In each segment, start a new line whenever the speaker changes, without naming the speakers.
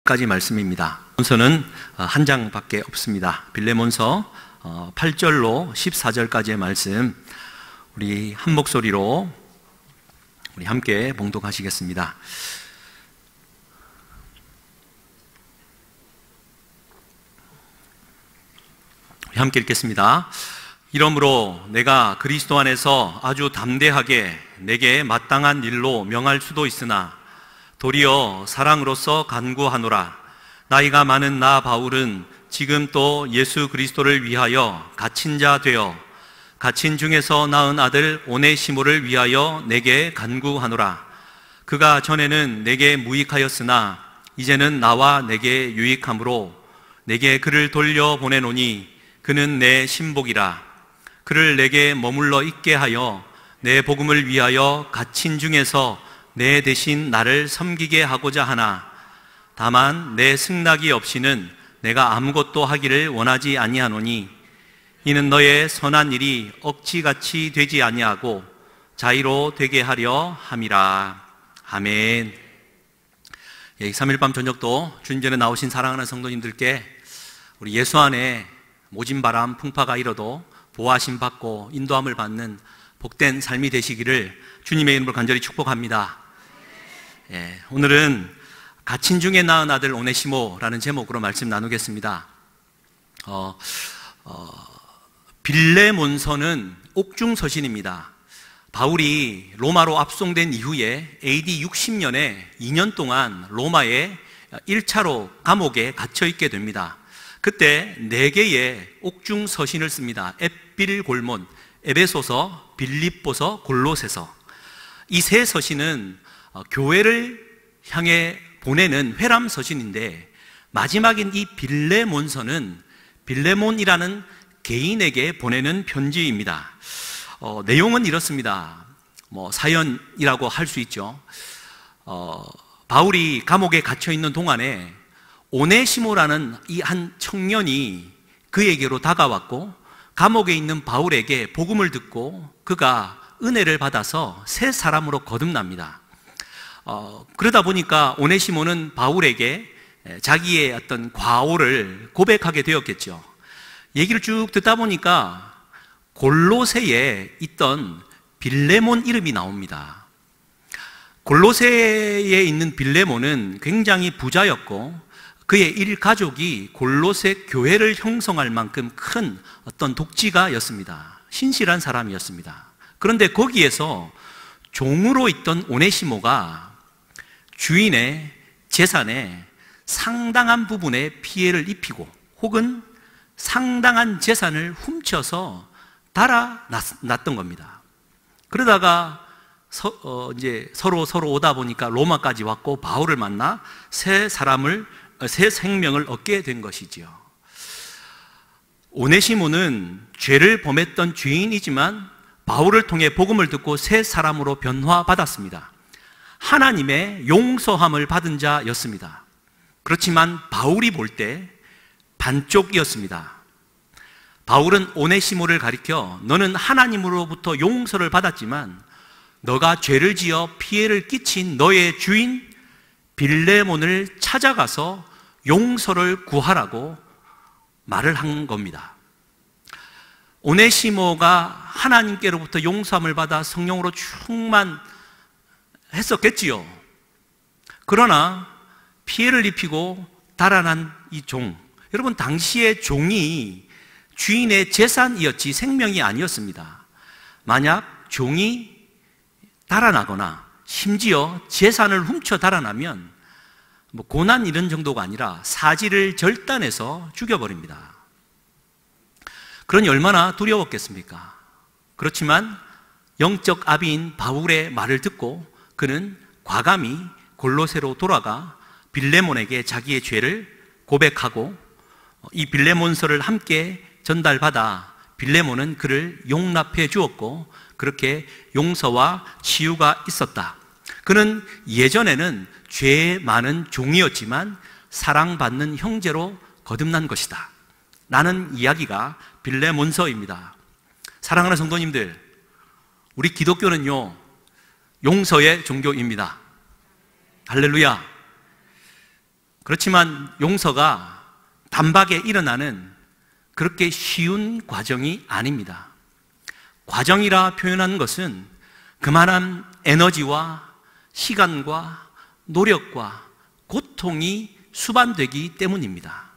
까지 말씀입니다. 문서는 한 장밖에 없습니다. 빌레몬서 8절로 14절까지의 말씀, 우리 한 목소리로 우리 함께 봉독하시겠습니다. 우리 함께 읽겠습니다. 이러므로 내가 그리스도 안에서 아주 담대하게 내게 마땅한 일로 명할 수도 있으나 도리어 사랑으로서 간구하노라. 나이가 많은 나 바울은 지금 또 예수 그리스도를 위하여 갇힌 자 되어 갇힌 중에서 낳은 아들 오네시모를 위하여 내게 간구하노라. 그가 전에는 내게 무익하였으나 이제는 나와 내게 유익함으로 내게 그를 돌려 보내노니 그는 내 신복이라. 그를 내게 머물러 있게 하여 내 복음을 위하여 갇힌 중에서 내 대신 나를 섬기게 하고자 하나 다만 내 승낙이 없이는 내가 아무것도 하기를 원하지 아니하노니 이는 너의 선한 일이 억지같이 되지 아니하고 자의로 되게 하려 함이라. 아멘. 3일 밤 저녁도 주님 전에 나오신 사랑하는 성도님들께 우리 예수 안에 모진 바람 풍파가 일어도 보호하심 받고 인도함을 받는 복된 삶이 되시기를 주님의 이름으로 간절히 축복합니다. 오늘은 갇힌 중에 낳은 아들 오네시모라는 제목으로 말씀 나누겠습니다. 빌레몬서는 옥중서신입니다. 바울이 로마로 압송된 이후에 AD 60년에 2년 동안 로마의 1차로 감옥에 갇혀있게 됩니다. 그때 4개의 옥중서신을 씁니다. 엡빌골몬, 에베소서, 빌립보서, 골로새서. 이 세 서신은 교회를 향해 보내는 회람 서신인데 마지막인 이 빌레몬서는 빌레몬이라는 개인에게 보내는 편지입니다. 내용은 이렇습니다. 사연이라고 할 수 있죠. 바울이 감옥에 갇혀 있는 동안에 오네시모라는 이 한 청년이 그에게로 다가왔고 감옥에 있는 바울에게 복음을 듣고 그가 은혜를 받아서 새 사람으로 거듭납니다. 그러다 보니까 오네시모는 바울에게 자기의 어떤 과오를 고백하게 되었겠죠. 얘기를 쭉 듣다 보니까 골로새에 있던 빌레몬 이름이 나옵니다. 골로새에 있는 빌레몬은 굉장히 부자였고 그의 일가족이 골로새 교회를 형성할 만큼 큰 어떤 독지가였습니다. 신실한 사람이었습니다. 그런데 거기에서 종으로 있던 오네시모가 주인의 재산에 상당한 부분에 피해를 입히고 혹은 상당한 재산을 훔쳐서 달아났던 겁니다. 그러다가 이제 서로 오다 보니까 로마까지 왔고 바울을 만나 새 생명을 얻게 된 것이지요. 오네시모는 죄를 범했던 죄인이지만 바울을 통해 복음을 듣고 새 사람으로 변화받았습니다. 하나님의 용서함을 받은 자였습니다. 그렇지만 바울이 볼 때 반쪽이었습니다. 바울은 오네시모를 가리켜 너는 하나님으로부터 용서를 받았지만 너가 죄를 지어 피해를 끼친 너의 주인 빌레몬을 찾아가서 용서를 구하라고 말을 한 겁니다. 오네시모가 하나님께로부터 용서함을 받아 성령으로 충만했었겠지요. 그러나 피해를 입히고 달아난 이 종, 여러분 당시의 종이 주인의 재산이었지 생명이 아니었습니다. 만약 종이 달아나거나 심지어 재산을 훔쳐 달아나면 고난 이런 정도가 아니라 사지를 절단해서 죽여버립니다. 그러니 얼마나 두려웠겠습니까? 그렇지만 영적 아비인 바울의 말을 듣고 그는 과감히 골로새로 돌아가 빌레몬에게 자기의 죄를 고백하고 이 빌레몬서를 함께 전달받아 빌레몬은 그를 용납해 주었고 그렇게 용서와 치유가 있었다. 그는 예전에는 죄 많은 종이었지만 사랑받는 형제로 거듭난 것이다 라는 이야기가 빌레몬서입니다. 사랑하는 성도님들, 우리 기독교는요 용서의 종교입니다. 할렐루야. 그렇지만 용서가 단박에 일어나는 그렇게 쉬운 과정이 아닙니다. 과정이라 표현하는 것은 그만한 에너지와 시간과 노력과 고통이 수반되기 때문입니다.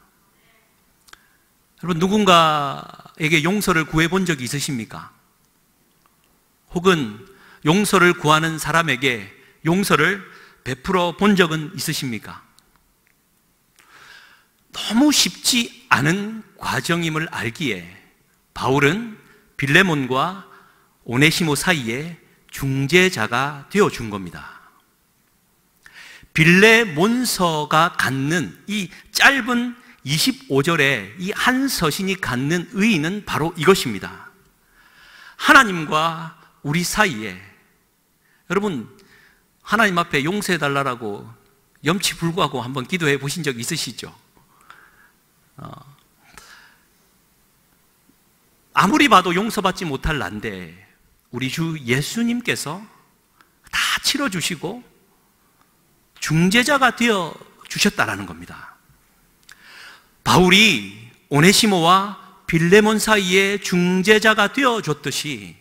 여러분, 누군가에게 용서를 구해본 적이 있으십니까? 혹은 용서를 구하는 사람에게 용서를 베풀어 본 적은 있으십니까? 너무 쉽지 않은 과정임을 알기에 바울은 빌레몬과 오네시모 사이에 중재자가 되어준 겁니다. 빌레몬서가 갖는 이 짧은 25절에 이 한 서신이 갖는 의의는 바로 이것입니다. 하나님과 우리 사이에, 여러분 하나님 앞에 용서해달라고 염치불구하고 한번 기도해 보신 적 있으시죠? 아무리 봐도 용서받지 못할 난데 우리 주 예수님께서 다 치러주시고 중재자가 되어 주셨다라는 겁니다. 바울이 오네시모와 빌레몬 사이에 중재자가 되어 줬듯이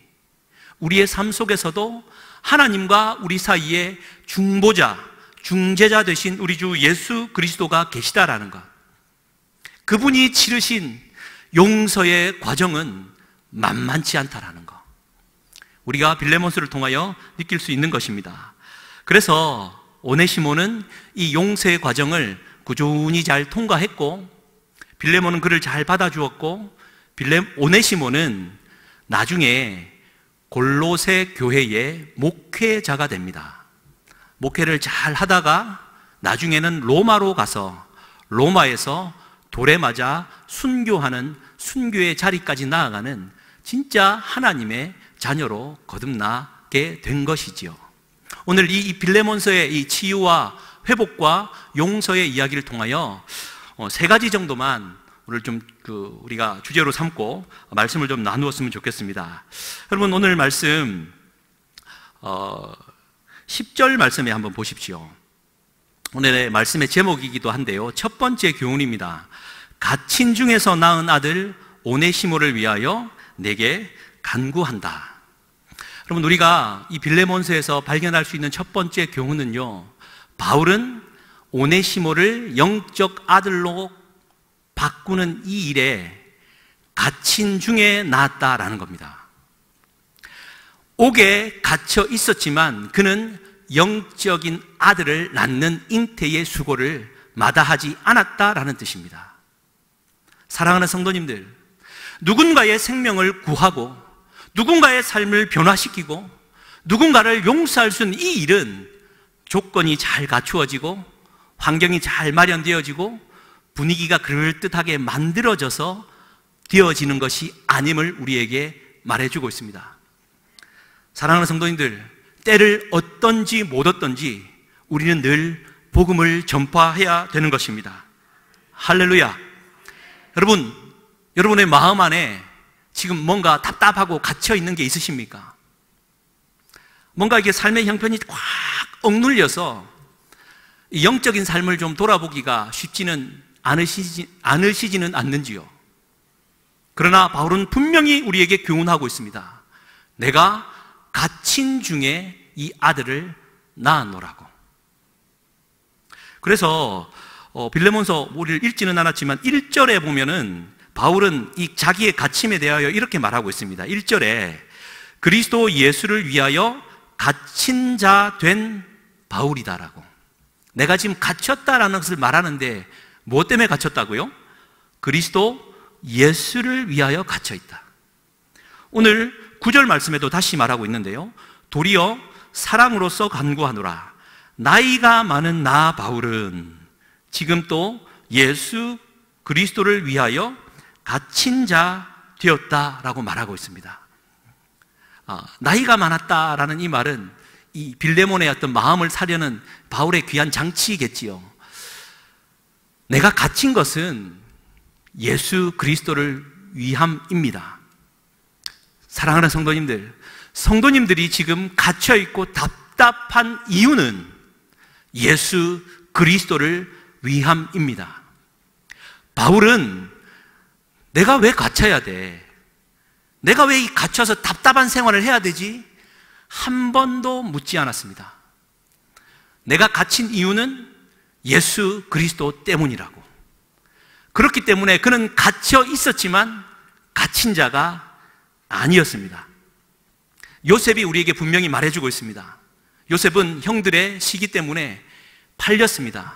우리의 삶 속에서도 하나님과 우리 사이에 중보자, 중재자 되신 우리 주 예수 그리스도가 계시다라는 것, 그분이 치르신 용서의 과정은 만만치 않다라는 것, 우리가 빌레몬서를 통하여 느낄 수 있는 것입니다. 그래서 오네시모는 이 용서의 과정을 꾸준히 잘 통과했고, 빌레몬은 그를 잘 받아주었고, 오네시모는 나중에 골로새 교회의 목회자가 됩니다. 목회를 잘 하다가 나중에는 로마로 가서 로마에서 돌에 맞아 순교하는 순교의 자리까지 나아가는 진짜 하나님의 자녀로 거듭나게 된 것이지요. 오늘 이 빌레몬서의 이 치유와 회복과 용서의 이야기를 통하여 세 가지 정도만 오늘 좀 우리가 주제로 삼고 말씀을 좀 나누었으면 좋겠습니다. 여러분, 오늘 말씀 10절 말씀에 한번 보십시오. 오늘의 말씀의 제목이기도 한데요, 첫 번째 교훈입니다. 갇힌 중에서 낳은 아들 오네시모를 위하여 내게 간구한다. 여러분, 우리가 이 빌레몬서에서 발견할 수 있는 첫 번째 교훈은요, 바울은 오네시모를 영적 아들로 바꾸는 이 일에 갇힌 중에 낳았다라는 겁니다. 옥에 갇혀 있었지만 그는 영적인 아들을 낳는 잉태의 수고를 마다하지 않았다라는 뜻입니다. 사랑하는 성도님들, 누군가의 생명을 구하고 누군가의 삶을 변화시키고 누군가를 용서할 수 있는 이 일은 조건이 잘 갖추어지고 환경이 잘 마련되어지고 분위기가 그럴듯하게 만들어져서 되어지는 것이 아님을 우리에게 말해주고 있습니다. 사랑하는 성도님들, 때를 얻든지 못 얻든지 우리는 늘 복음을 전파해야 되는 것입니다. 할렐루야. 여러분, 여러분의 마음 안에 지금 뭔가 답답하고 갇혀있는 게 있으십니까? 뭔가 이게 삶의 형편이 꽉 억눌려서 영적인 삶을 좀 돌아보기가 쉽지는 않으시지는 않는지요? 그러나 바울은 분명히 우리에게 교훈하고 있습니다. 내가 갇힌 중에 이 아들을 낳았노라고. 그래서 빌레몬서 우리를 읽지는 않았지만 1절에 보면은 바울은 이 자기의 갇힘에 대하여 이렇게 말하고 있습니다. 1절에 그리스도 예수를 위하여 갇힌 자 된 바울이다라고. 내가 지금 갇혔다라는 것을 말하는데 무엇 때문에 갇혔다고요? 그리스도 예수를 위하여 갇혀있다. 오늘 9절 말씀에도 다시 말하고 있는데요, 도리어 사랑으로서 간구하노라. 나이가 많은 나 바울은 지금 또 예수 그리스도를 위하여 갇힌 자 되었다라고 말하고 있습니다. 나이가 많았다라는 이 말은 이 빌레몬의 어떤 마음을 사려는 바울의 귀한 장치겠지요. 내가 갇힌 것은 예수 그리스도를 위함입니다. 사랑하는 성도님들, 성도님들이 지금 갇혀있고 답답한 이유는 예수 그리스도를 위함입니다. 바울은 내가 왜 갇혀야 돼? 내가 왜 갇혀서 답답한 생활을 해야 되지? 한 번도 묻지 않았습니다. 내가 갇힌 이유는 예수 그리스도 때문이라고. 그렇기 때문에 그는 갇혀 있었지만 갇힌 자가 아니었습니다. 요셉이 우리에게 분명히 말해주고 있습니다. 요셉은 형들의 시기 때문에 팔렸습니다.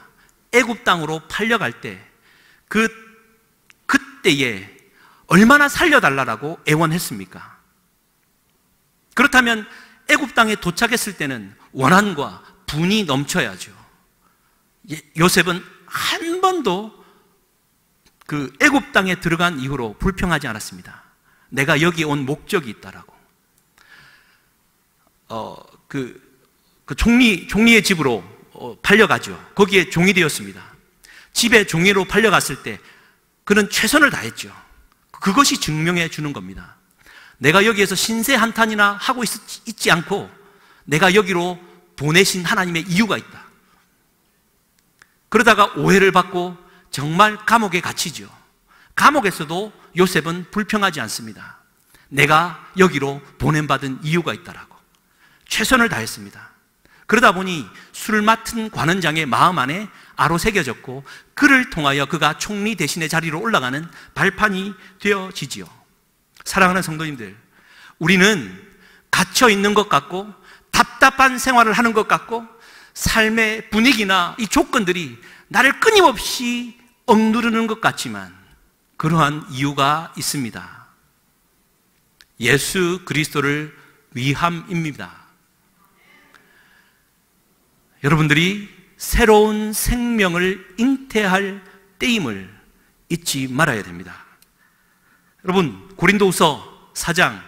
애굽 땅으로 팔려갈 때 그때에 얼마나 살려달라고 애원했습니까? 그렇다면 애굽 땅에 도착했을 때는 원한과 분이 넘쳐야죠. 요셉은 한 번도 그 애굽 땅에 들어간 이후로 불평하지 않았습니다. 내가 여기 온 목적이 있다라고. 종리의 집으로 팔려가죠. 거기에 종이 되었습니다. 집에 종이로 팔려갔을 때 그는 최선을 다했죠. 그것이 증명해 주는 겁니다. 내가 여기에서 신세 한탄이나 하고 있지 않고 내가 여기로 보내신 하나님의 이유가 있다. 그러다가 오해를 받고 정말 감옥에 갇히죠. 감옥에서도 요셉은 불평하지 않습니다. 내가 여기로 보냄받은 이유가 있다라고 최선을 다했습니다. 그러다 보니 술 맡은 관원장의 마음 안에 아로새겨졌고 그를 통하여 그가 총리 대신의 자리로 올라가는 발판이 되어지지요. 사랑하는 성도님들, 우리는 갇혀 있는 것 같고 답답한 생활을 하는 것 같고 삶의 분위기나 이 조건들이 나를 끊임없이 억누르는 것 같지만 그러한 이유가 있습니다. 예수 그리스도를 위함입니다. 여러분들이 새로운 생명을 잉태할 때임을 잊지 말아야 됩니다. 여러분, 고린도후서 4장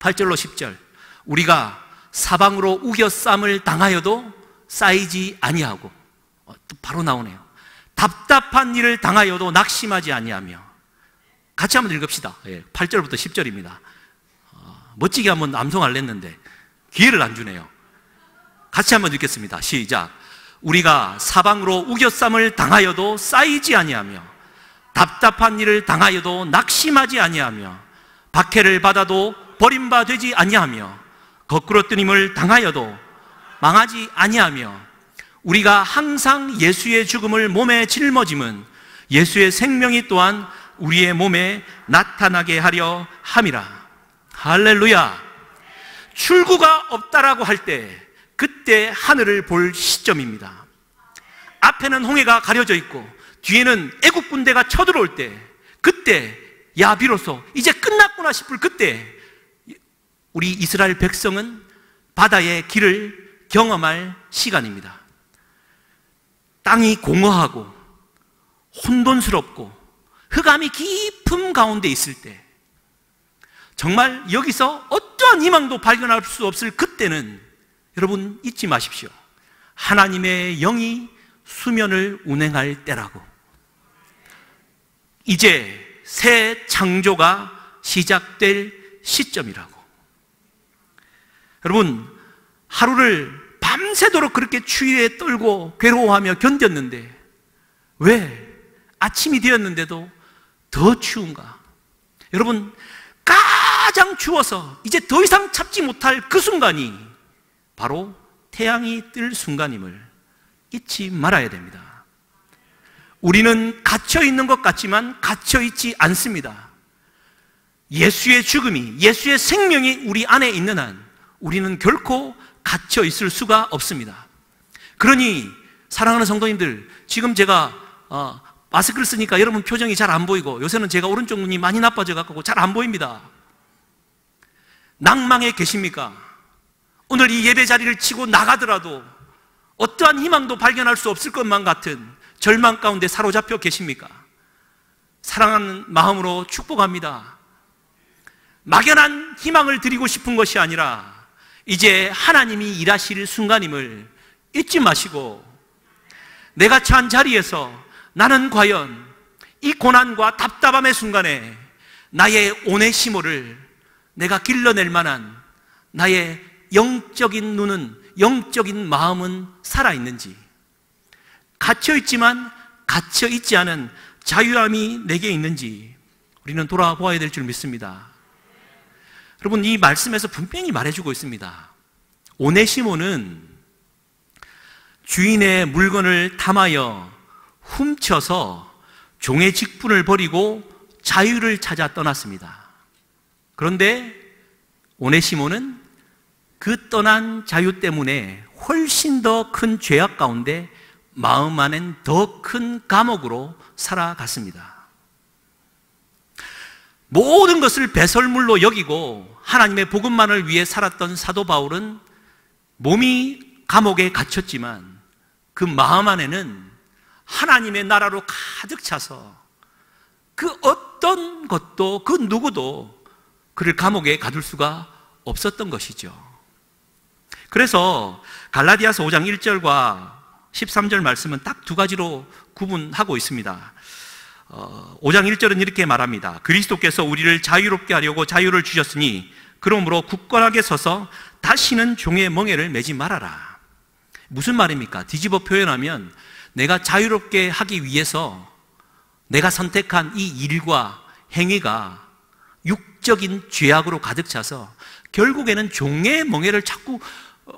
8절로 10절, 우리가 사방으로 우겨쌈을 당하여도 쌓이지 아니하고, 또 바로 나오네요. 답답한 일을 당하여도 낙심하지 아니하며. 같이 한번 읽읍시다. 8절부터 10절입니다. 멋지게 한번 암송하려 했는데 기회를 안 주네요. 같이 한번 읽겠습니다. 시작. 우리가 사방으로 우겨쌈을 당하여도 쌓이지 아니하며 답답한 일을 당하여도 낙심하지 아니하며 박해를 받아도 버림받지 아니하며 거꾸로 뜨님을 당하여도 망하지 아니하며 우리가 항상 예수의 죽음을 몸에 짊어짐은 예수의 생명이 또한 우리의 몸에 나타나게 하려 함이라. 할렐루야. 출구가 없다라고 할 때 그때 하늘을 볼 시점입니다. 앞에는 홍해가 가려져 있고 뒤에는 애국 군대가 쳐들어올 때, 그때 야 비로소 이제 끝났구나 싶을 그때 우리 이스라엘 백성은 바다의 길을 경험할 시간입니다. 땅이 공허하고 혼돈스럽고 흑암이 깊은 가운데 있을 때, 정말 여기서 어떠한 희망도 발견할 수 없을 그때는 여러분 잊지 마십시오. 하나님의 영이 수면을 운행할 때라고. 이제 새 창조가 시작될 시점이라고. 여러분, 하루를 밤새도록 그렇게 추위에 떨고 괴로워하며 견뎠는데 왜 아침이 되었는데도 더 추운가? 여러분, 가장 추워서 이제 더 이상 참지 못할 그 순간이 바로 태양이 뜰 순간임을 잊지 말아야 됩니다. 우리는 갇혀있는 것 같지만 갇혀있지 않습니다. 예수의 죽음이, 예수의 생명이 우리 안에 있는 한 우리는 결코 갇혀있을 수가 없습니다. 그러니 사랑하는 성도님들, 지금 제가 마스크를 쓰니까 여러분 표정이 잘 안 보이고 요새는 제가 오른쪽 눈이 많이 나빠져 갖고 잘 안 보입니다. 낭망에 계십니까? 오늘 이 예배 자리를 치고 나가더라도 어떠한 희망도 발견할 수 없을 것만 같은 절망 가운데 사로잡혀 계십니까? 사랑하는 마음으로 축복합니다. 막연한 희망을 드리고 싶은 것이 아니라 이제 하나님이 일하실 순간임을 잊지 마시고, 내가 처한 자리에서 나는 과연 이 고난과 답답함의 순간에 나의 오네시모를 내가 길러낼 만한 나의 영적인 눈은, 영적인 마음은 살아있는지, 갇혀있지만 갇혀있지 않은 자유함이 내게 있는지 우리는 돌아보아야 될 줄 믿습니다. 여러분, 이 말씀에서 분명히 말해주고 있습니다. 오네시모는 주인의 물건을 탐하여 훔쳐서 종의 직분을 버리고 자유를 찾아 떠났습니다. 그런데 오네시모는 그 떠난 자유 때문에 훨씬 더 큰 죄악 가운데 마음 안엔 더 큰 감옥으로 살아갔습니다. 모든 것을 배설물로 여기고 하나님의 복음만을 위해 살았던 사도 바울은 몸이 감옥에 갇혔지만 그 마음 안에는 하나님의 나라로 가득 차서 그 어떤 것도 그 누구도 그를 감옥에 가둘 수가 없었던 것이죠. 그래서 갈라디아서 5장 1절과 13절 말씀은 딱 두 가지로 구분하고 있습니다. 5장 1절은 이렇게 말합니다. 그리스도께서 우리를 자유롭게 하려고 자유를 주셨으니 그러므로 굳건하게 서서 다시는 종의 멍에를 매지 말아라. 무슨 말입니까? 뒤집어 표현하면 내가 자유롭게 하기 위해서 내가 선택한 이 일과 행위가 육적인 죄악으로 가득 차서 결국에는 종의 멍에를 자꾸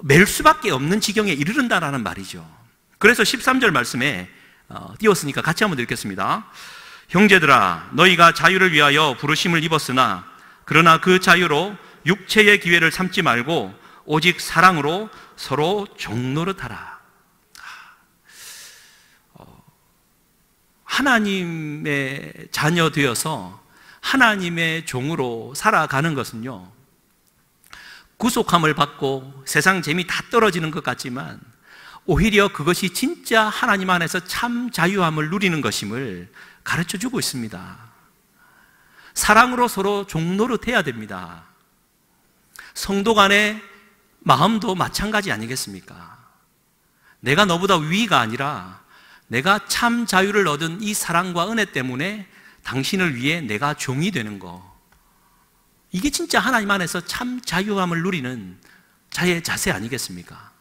맬 수밖에 없는 지경에 이르른다라는 말이죠. 그래서 13절 말씀에 띄웠으니까 같이 한번 읽겠습니다. 형제들아, 너희가 자유를 위하여 부르심을 입었으나 그러나 그 자유로 육체의 기회를 삼지 말고 오직 사랑으로 서로 종노릇하라. 하나님의 자녀 되어서 하나님의 종으로 살아가는 것은요, 구속함을 받고 세상 재미 다 떨어지는 것 같지만 오히려 그것이 진짜 하나님 안에서 참 자유함을 누리는 것임을 가르쳐주고 있습니다. 사랑으로 서로 종노릇해야 됩니다. 성도 간의 마음도 마찬가지 아니겠습니까? 내가 너보다 위가 아니라 내가 참 자유를 얻은 이 사랑과 은혜 때문에 당신을 위해 내가 종이 되는 거, 이게 진짜 하나님 안에서 참 자유함을 누리는 자의 자세 아니겠습니까?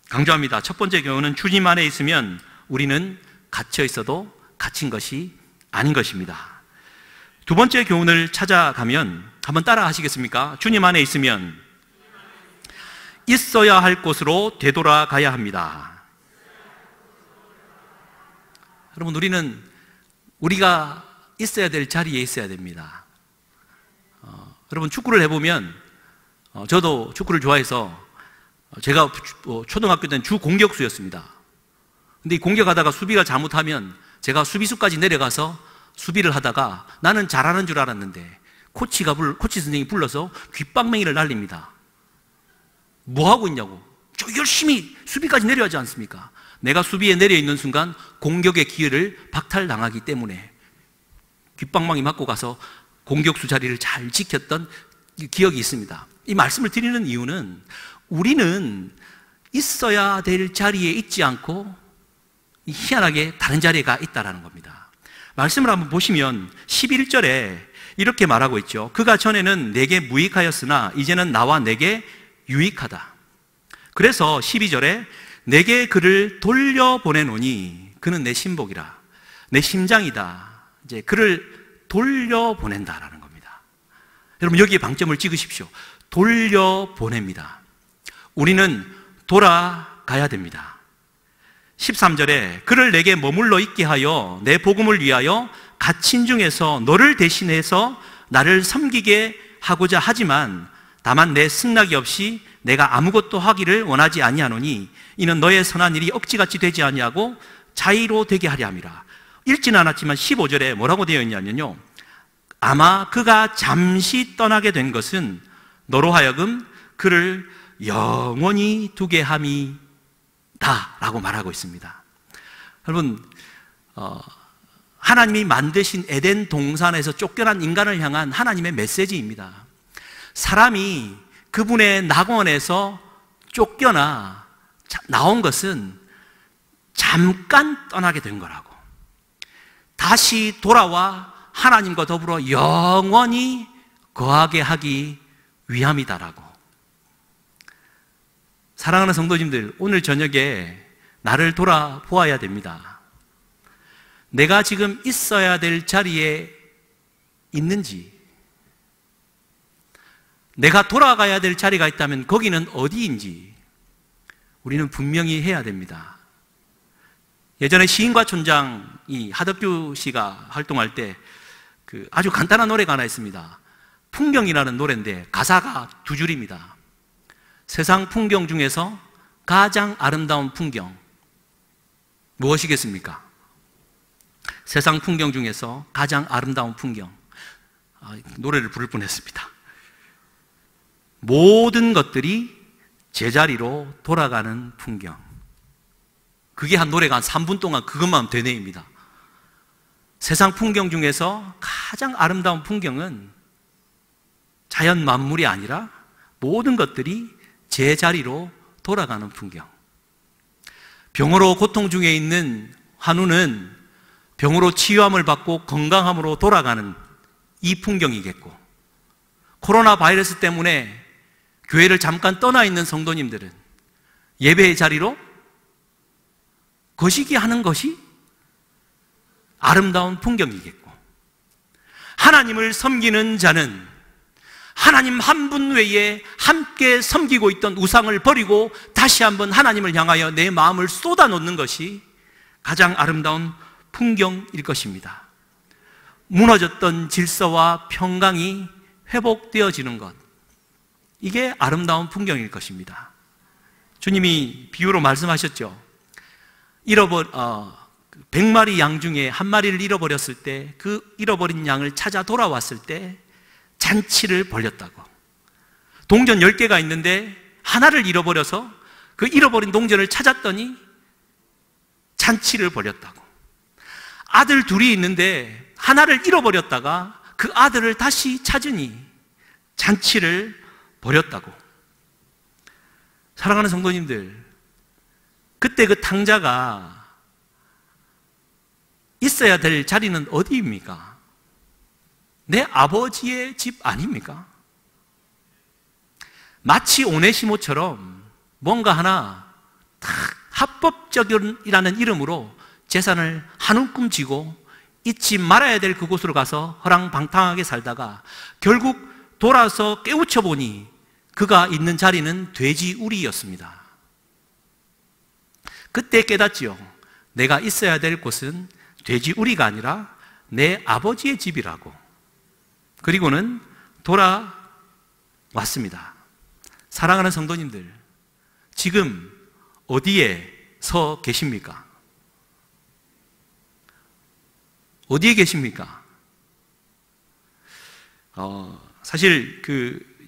강조합니다. 첫 번째 교훈은 주님 안에 있으면 우리는 갇혀 있어도 갇힌 것이 아닌 것입니다. 두 번째 교훈을 찾아가면 한번 따라 하시겠습니까? 주님 안에 있으면 있어야 할 곳으로 되돌아가야 합니다. 여러분, 우리는 우리가 있어야 될 자리에 있어야 됩니다. 여러분, 축구를 해보면 저도 축구를 좋아해서 제가 초등학교 때는 주 공격수였습니다. 근데 이 공격하다가 수비가 잘못하면 제가 수비수까지 내려가서 수비를 하다가 나는 잘하는 줄 알았는데 코치 선생님이 불러서 귓방맹이를 날립니다. 뭐 하고 있냐고. 저 열심히 수비까지 내려가지 않습니까? 내가 수비에 내려있는 순간 공격의 기회를 박탈당하기 때문에 귓방망이 맞고 가서 공격수 자리를 잘 지켰던 기억이 있습니다. 이 말씀을 드리는 이유는 우리는 있어야 될 자리에 있지 않고 희한하게 다른 자리에 가 있다는 겁니다. 말씀을 한번 보시면 11절에 이렇게 말하고 있죠. 그가 전에는 내게 무익하였으나 이제는 나와 내게 유익하다. 그래서 12절에 내게 그를 돌려보내노니 그는 내 신복이라, 내 심장이다. 이제 그를 돌려보낸다라는 겁니다. 여러분, 여기에 방점을 찍으십시오. 돌려보냅니다. 우리는 돌아가야 됩니다. 13절에 그를 내게 머물러 있게 하여 내 복음을 위하여 갇힌 중에서 너를 대신해서 나를 섬기게 하고자 하지만 다만 내 승낙이 없이 내가 아무것도 하기를 원하지 아니하노니 이는 너의 선한 일이 억지같이 되지 아니하고 자의로 되게 하려 함이라. 읽지는 않았지만 15절에 뭐라고 되어 있냐면요, 아마 그가 잠시 떠나게 된 것은 너로 하여금 그를 영원히 두게 함이다 라고 말하고 있습니다. 여러분, 하나님이 만드신 에덴 동산에서 쫓겨난 인간을 향한 하나님의 메시지입니다. 사람이 그분의 낙원에서 쫓겨나 나온 것은 잠깐 떠나게 된 거라고, 다시 돌아와 하나님과 더불어 영원히 거하게 하기 위함이다라고. 사랑하는 성도님들, 오늘 저녁에 나를 돌아보아야 됩니다. 내가 지금 있어야 될 자리에 있는지, 내가 돌아가야 될 자리가 있다면 거기는 어디인지 우리는 분명히 해야 됩니다. 예전에 시인과 촌장이 하덕규 씨가 활동할 때 아주 간단한 노래가 하나 있습니다. 풍경이라는 노래인데 가사가 두 줄입니다. 세상 풍경 중에서 가장 아름다운 풍경 무엇이겠습니까? 세상 풍경 중에서 가장 아름다운 풍경. 노래를 부를 뻔했습니다. 모든 것들이 제자리로 돌아가는 풍경. 그게 한 노래가 한 3분 동안 그것만 되뇌입니다. 세상 풍경 중에서 가장 아름다운 풍경은 자연 만물이 아니라 모든 것들이 제자리로 돌아가는 풍경. 병으로 고통 중에 있는 환우는 병으로 치유함을 받고 건강함으로 돌아가는 이 풍경이겠고, 코로나 바이러스 때문에 교회를 잠깐 떠나 있는 성도님들은 예배의 자리로 거시기 하는 것이 아름다운 풍경이겠고, 하나님을 섬기는 자는 하나님 한 분 외에 함께 섬기고 있던 우상을 버리고 다시 한번 하나님을 향하여 내 마음을 쏟아놓는 것이 가장 아름다운 풍경일 것입니다. 무너졌던 질서와 평강이 회복되어지는 것, 이게 아름다운 풍경일 것입니다. 주님이 비유로 말씀하셨죠. 100마리 양 중에 한 마리를 잃어버렸을 때, 그 잃어버린 양을 찾아 돌아왔을 때 잔치를 벌였다고. 동전 10개가 있는데 하나를 잃어버려서 그 잃어버린 동전을 찾았더니 잔치를 벌였다고. 아들 둘이 있는데 하나를 잃어버렸다가 그 아들을 다시 찾으니 잔치를 벌였다고. 사랑하는 성도님들, 그때 그 탕자가 있어야 될 자리는 어디입니까? 내 아버지의 집 아닙니까? 마치 오네시모처럼 뭔가 하나 딱 합법적이라는 이름으로 재산을 한 움큼 쥐고 잊지 말아야 될 그곳으로 가서 허랑방탕하게 살다가 결국 돌아서 깨우쳐 보니 그가 있는 자리는 돼지우리였습니다. 그때 깨닫지요. 내가 있어야 될 곳은 돼지우리가 아니라 내 아버지의 집이라고. 그리고는 돌아왔습니다. 사랑하는 성도님들, 지금 어디에 서 계십니까? 어디에 계십니까? 사실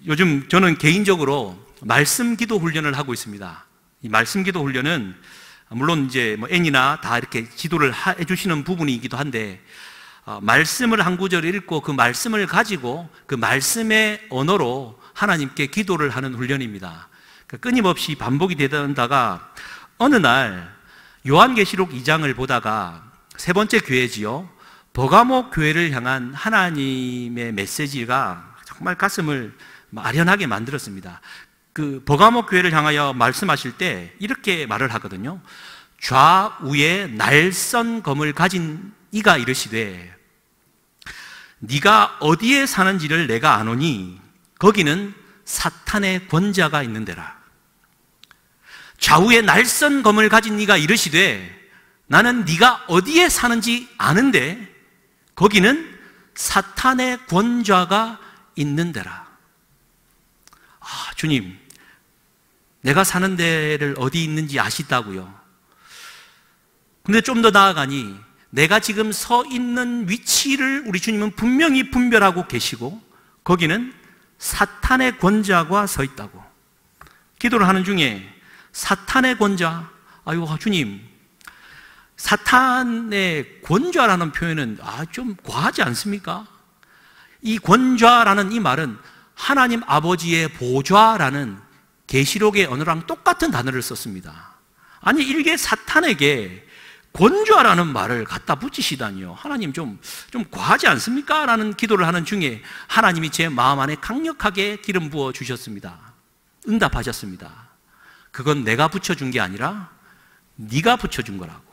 요즘 저는 개인적으로 말씀 기도 훈련을 하고 있습니다. 이 말씀 기도 훈련은 물론 이제 N이나 다 이렇게 지도를 해주시는 부분이기도 한데, 말씀을 한 구절 읽고 그 말씀을 가지고 그 말씀의 언어로 하나님께 기도를 하는 훈련입니다. 끊임없이 반복이 되다가 어느 날 요한계시록 2장을 보다가 세 번째 교회지요, 버가모 교회를 향한 하나님의 메시지가 정말 가슴을 아련하게 만들었습니다. 그 버가모 교회를 향하여 말씀하실 때 이렇게 말을 하거든요. 좌우에 날선 검을 가진 이가 이르시되 네가 어디에 사는지를 내가 아노니 거기는 사탄의 권자가 있는 데라. 좌우에 날선 검을 가진 이가 이르시되 나는 네가 어디에 사는지 아는데 거기는 사탄의 권좌가 있는 데라. 주님, 내가 사는 데를 어디 있는지 아시다고요. 근데 좀 더 나아가니 내가 지금 서 있는 위치를 우리 주님은 분명히 분별하고 계시고 거기는 사탄의 권좌가 서 있다고. 기도를 하는 중에 사탄의 권좌, 주님, 사탄의 권좌라는 표현은 좀 과하지 않습니까? 이 권좌라는 이 말은 하나님 아버지의 보좌라는 계시록의 언어랑 똑같은 단어를 썼습니다. 아니, 일개 사탄에게 권좌라는 말을 갖다 붙이시다니요. 하나님 좀 과하지 않습니까? 라는 기도를 하는 중에 하나님이 제 마음 안에 강력하게 기름 부어 주셨습니다. 응답하셨습니다. 그건 내가 붙여준 게 아니라 네가 붙여준 거라고.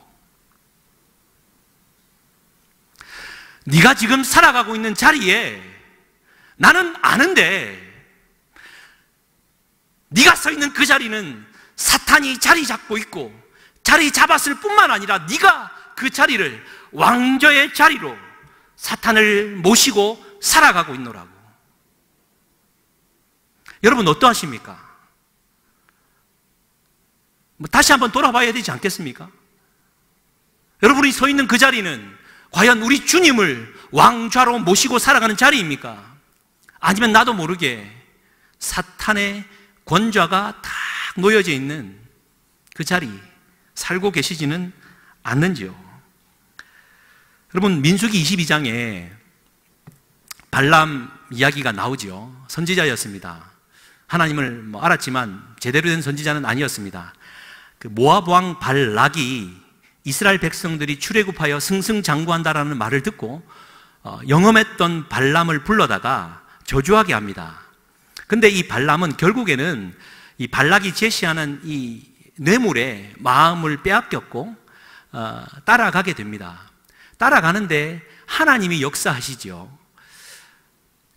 네가 지금 살아가고 있는 자리에 나는 아는데 네가 서 있는 그 자리는 사탄이 자리 잡고 있고 자리 잡았을 뿐만 아니라 네가 그 자리를 왕좌의 자리로 사탄을 모시고 살아가고 있노라고. 여러분 어떠하십니까? 다시 한번 돌아봐야 되지 않겠습니까? 여러분이 서 있는 그 자리는 과연 우리 주님을 왕좌로 모시고 살아가는 자리입니까? 아니면 나도 모르게 사탄의 권좌가 딱 놓여져 있는 그 자리 살고 계시지는 않는지요? 여러분 민수기 22장에 발람 이야기가 나오죠. 선지자였습니다. 하나님을 알았지만 제대로 된 선지자는 아니었습니다. 그 모압 왕 발락이 이스라엘 백성들이 출애굽하여 승승장구한다라는 말을 듣고 영험했던 발람을 불러다가 저주하게 합니다. 근데 이 발람은 결국에는 이 발락이 제시하는 이 뇌물에 마음을 빼앗겼고 따라가게 됩니다. 따라가는데 하나님이 역사하시죠.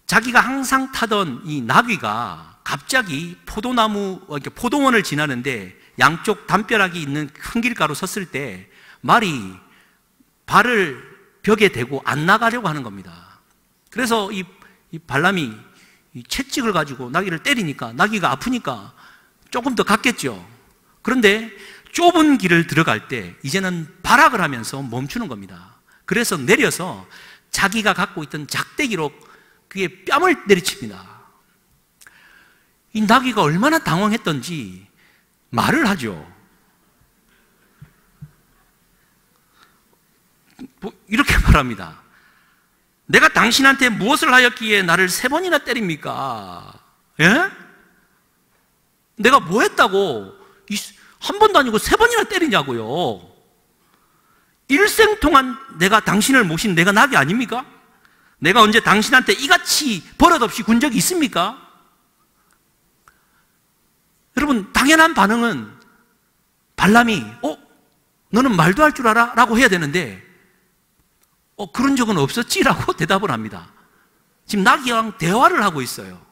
자기가 항상 타던 이 나귀가 갑자기 포도원을 지나는데 양쪽 담벼락이 있는 큰 길가로 섰을 때 말이 발을 벽에 대고 안 나가려고 하는 겁니다. 그래서 이 발람이 이 채찍을 가지고 나귀를 때리니까 나귀가 아프니까 조금 더 갔겠죠. 그런데 좁은 길을 들어갈 때 이제는 발악을 하면서 멈추는 겁니다. 그래서 내려서 자기가 갖고 있던 작대기로 그의 뺨을 내리칩니다. 이 나귀가 얼마나 당황했던지 말을 하죠. 이렇게 말합니다. 내가 당신한테 무엇을 하였기에 나를 3번이나 때립니까? 예? 내가 뭐 했다고 한 번도 아니고 3번이나 때리냐고요. 일생 동안 내가 당신을 모신 내가 낙이 아닙니까? 내가 언제 당신한테 이같이 버릇없이 군 적이 있습니까? 여러분 당연한 반응은 발람이 너는 말도 할 줄 알아? 라고 해야 되는데 그런 적은 없었지? 라고 대답을 합니다. 지금 나귀랑 대화를 하고 있어요.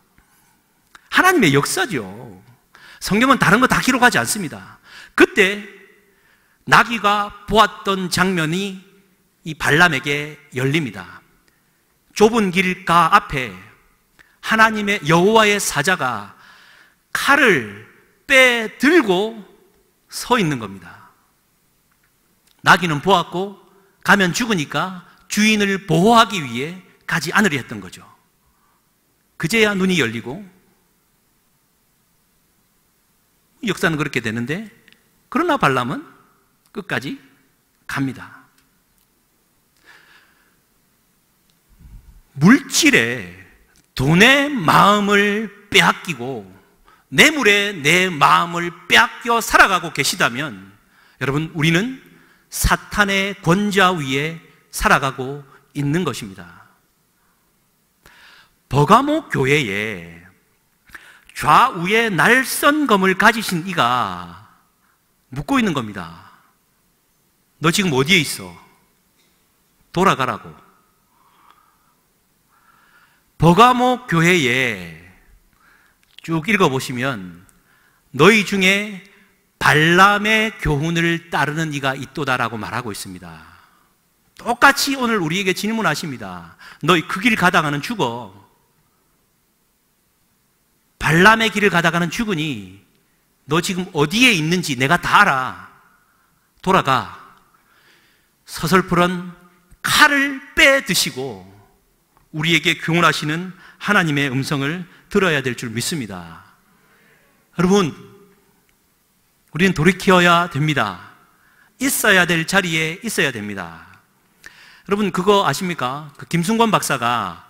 하나님의 역사죠. 성경은 다른 거 다 기록하지 않습니다. 그때 나귀가 보았던 장면이 이 발람에게 열립니다. 좁은 길가 앞에 하나님의 여호와의 사자가 칼을 빼들고 서 있는 겁니다. 나귀는 보았고 가면 죽으니까 주인을 보호하기 위해 가지 않으려 했던 거죠. 그제야 눈이 열리고 역사는 그렇게 되는데, 그러나 발람은 끝까지 갑니다. 물질에 돈의 마음을 빼앗기고 뇌물에 내 마음을 빼앗겨 살아가고 계시다면 여러분 우리는 사탄의 권좌 위에 살아가고 있는 것입니다. 버가모 교회에 좌우에 날선검을 가지신 이가 묻고 있는 겁니다. 너 지금 어디에 있어? 돌아가라고. 버가모 교회에 쭉 읽어보시면 너희 중에 발람의 교훈을 따르는 이가 있도다라고 말하고 있습니다. 똑같이 오늘 우리에게 질문하십니다. 너희 그 길 가다가는 죽어. 발람의 길을 가다가는 죽으니 너 지금 어디에 있는지 내가 다 알아. 돌아가. 서슬프런 칼을 빼드시고 우리에게 교훈하시는 하나님의 음성을 들어야 될 줄 믿습니다. 여러분, 우리는 돌이켜야 됩니다. 있어야 될 자리에 있어야 됩니다. 여러분 그거 아십니까? 그 김승권 박사가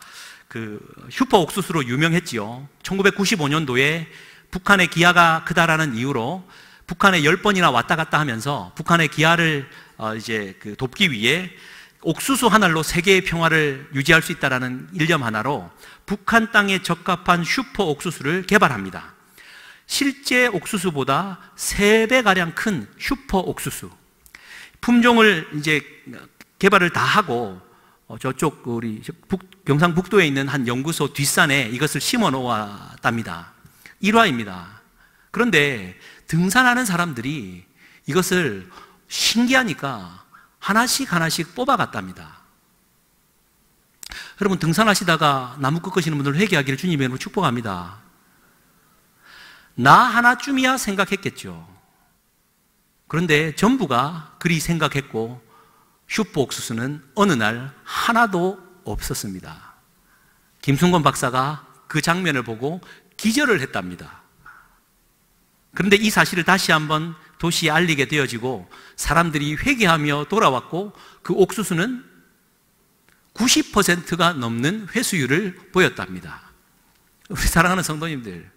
그 슈퍼 옥수수로 유명했지요. 1995년도에 북한의 기아가 크다라는 이유로 북한에 10번이나 왔다 갔다 하면서 북한의 기아를 이제 돕기 위해 옥수수 한 알로 세계의 평화를 유지할 수 있다라는 일념 하나로 북한 땅에 적합한 슈퍼 옥수수를 개발합니다. 실제 옥수수보다 3배가량 큰 슈퍼 옥수수. 품종을 이제 개발을 다 하고 저쪽 우리 경상북도에 있는 한 연구소 뒷산에 이것을 심어 놓았답니다. 일화입니다. 그런데 등산하는 사람들이 이것을 신기하니까 하나씩 하나씩 뽑아갔답니다. 여러분, 등산하시다가 나무 꺾으시는 분들 회개하기를 주님의 이름으로 축복합니다. 나 하나쯤이야 생각했겠죠. 그런데 전부가 그리 생각했고 슈퍼 옥수수는 어느 날 하나도 없었습니다. 김순건 박사가 그 장면을 보고 기절을 했답니다. 그런데 이 사실을 다시 한번 도시에 알리게 되어지고 사람들이 회개하며 돌아왔고 그 옥수수는 90%가 넘는 회수율을 보였답니다. 우리 사랑하는 성도님들,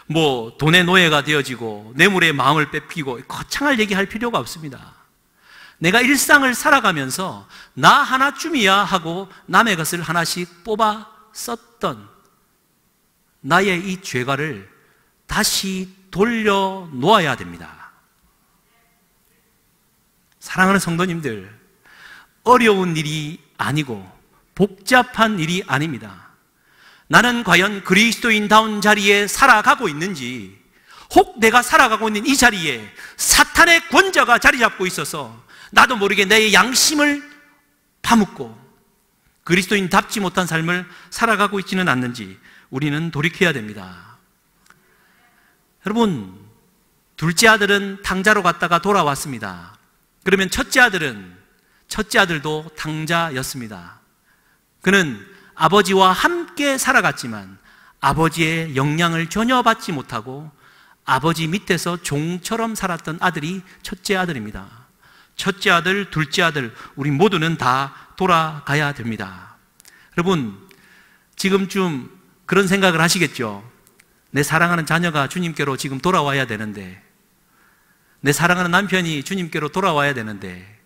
뭐 돈의 노예가 되어지고 뇌물의 마음을 뺏기고 거창할 얘기할 필요가 없습니다. 내가 일상을 살아가면서 나 하나쯤이야 하고 남의 것을 하나씩 뽑아 썼던 나의 이 죄가를 다시 돌려 놓아야 됩니다. 사랑하는 성도님들, 어려운 일이 아니고 복잡한 일이 아닙니다. 나는 과연 그리스도인다운 자리에 살아가고 있는지, 혹 내가 살아가고 있는 이 자리에 사탄의 권자가 자리 잡고 있어서 나도 모르게 내 양심을 파묻고 그리스도인답지 못한 삶을 살아가고 있지는 않는지 우리는 돌이켜야 됩니다. 여러분, 둘째 아들은 탕자로 갔다가 돌아왔습니다. 그러면 첫째 아들도 탕자였습니다. 그는 아버지와 함께 살아갔지만 아버지의 영향을 전혀 받지 못하고 아버지 밑에서 종처럼 살았던 아들이 첫째 아들입니다. 첫째 아들, 둘째 아들, 우리 모두는 다 돌아가야 됩니다. 여러분, 지금쯤 그런 생각을 하시겠죠? 내 사랑하는 자녀가 주님께로 지금 돌아와야 되는데, 내 사랑하는 남편이 주님께로 돌아와야 되는데,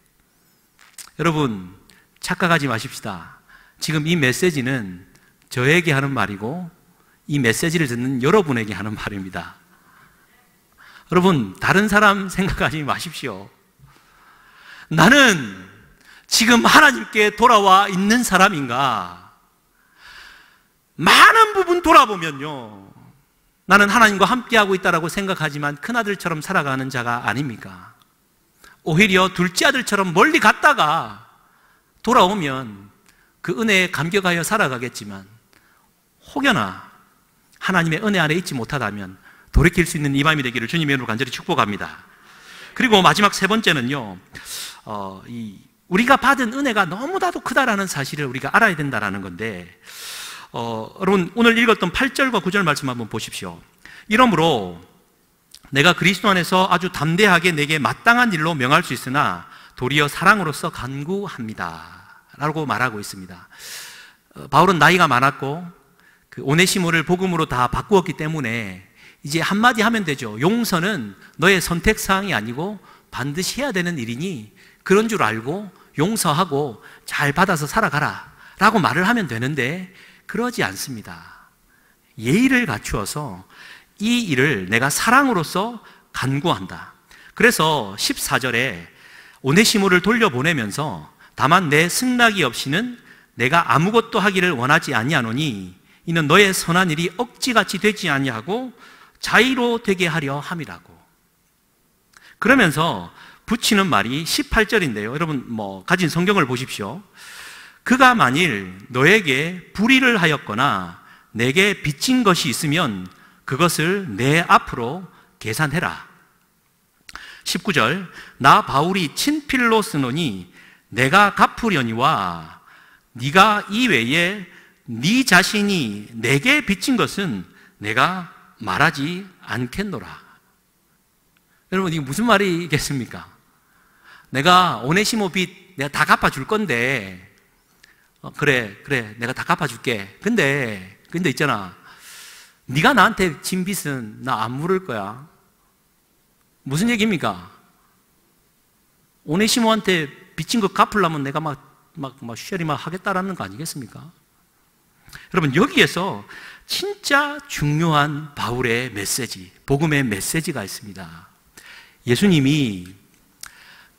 여러분, 착각하지 마십시다. 지금 이 메시지는 저에게 하는 말이고 이 메시지를 듣는 여러분에게 하는 말입니다. 여러분, 다른 사람 생각하지 마십시오. 나는 지금 하나님께 돌아와 있는 사람인가? 많은 부분 돌아보면요, 나는 하나님과 함께하고 있다고 생각하지만 큰아들처럼 살아가는 자가 아닙니까? 오히려 둘째 아들처럼 멀리 갔다가 돌아오면 그 은혜에 감격하여 살아가겠지만 혹여나 하나님의 은혜 안에 있지 못하다면 돌이킬 수 있는 이 밤이 되기를 주님의 이름으로 간절히 축복합니다. 그리고 마지막 세 번째는요, 우리가 받은 은혜가 너무나도 크다라는 사실을 우리가 알아야 된다는 건데, 여러분, 오늘 읽었던 8절과 9절 말씀 한번 보십시오. 이러므로 내가 그리스도 안에서 아주 담대하게 내게 마땅한 일로 명할 수 있으나 도리어 사랑으로서 간구합니다 라고 말하고 있습니다. 바울은 나이가 많았고 그 오네시모를 복음으로 다 바꾸었기 때문에 이제 한마디 하면 되죠. 용서는 너의 선택사항이 아니고 반드시 해야 되는 일이니 그런 줄 알고 용서하고 잘 받아서 살아가라 라고 말을 하면 되는데, 그러지 않습니다. 예의를 갖추어서 이 일을 내가 사랑으로서 간구한다. 그래서 14절에 오네시모를 돌려보내면서 다만 내 승낙이 없이는 내가 아무것도 하기를 원하지 아니하노니 이는 너의 선한 일이 억지같이 되지 아니하고 자의로 되게 하려 함이라고. 그러면서 붙이는 말이 18절인데요. 여러분 가진 성경을 보십시오. 그가 만일 너에게 불의를 하였거나 내게 빚진 것이 있으면 그것을 내 앞으로 계산해라. 19절, 나 바울이 친필로 쓰노니 내가 갚으려니와 네가 이외에 네 자신이 내게 빚진 것은 내가 말하지 않겠노라. 여러분, 이게 무슨 말이겠습니까? 내가 오네시모 빚 내가 다 갚아줄 건데, 그래 내가 다 갚아줄게. 근데 있잖아, 네가 나한테 진 빚은 나 안 물을 거야. 무슨 얘기입니까? 오네시모한테 빚진 거 갚으려면 내가 막 쉐리 막 하겠다라는 거 아니겠습니까? 여러분, 여기에서 진짜 중요한 바울의 메시지, 복음의 메시지가 있습니다. 예수님이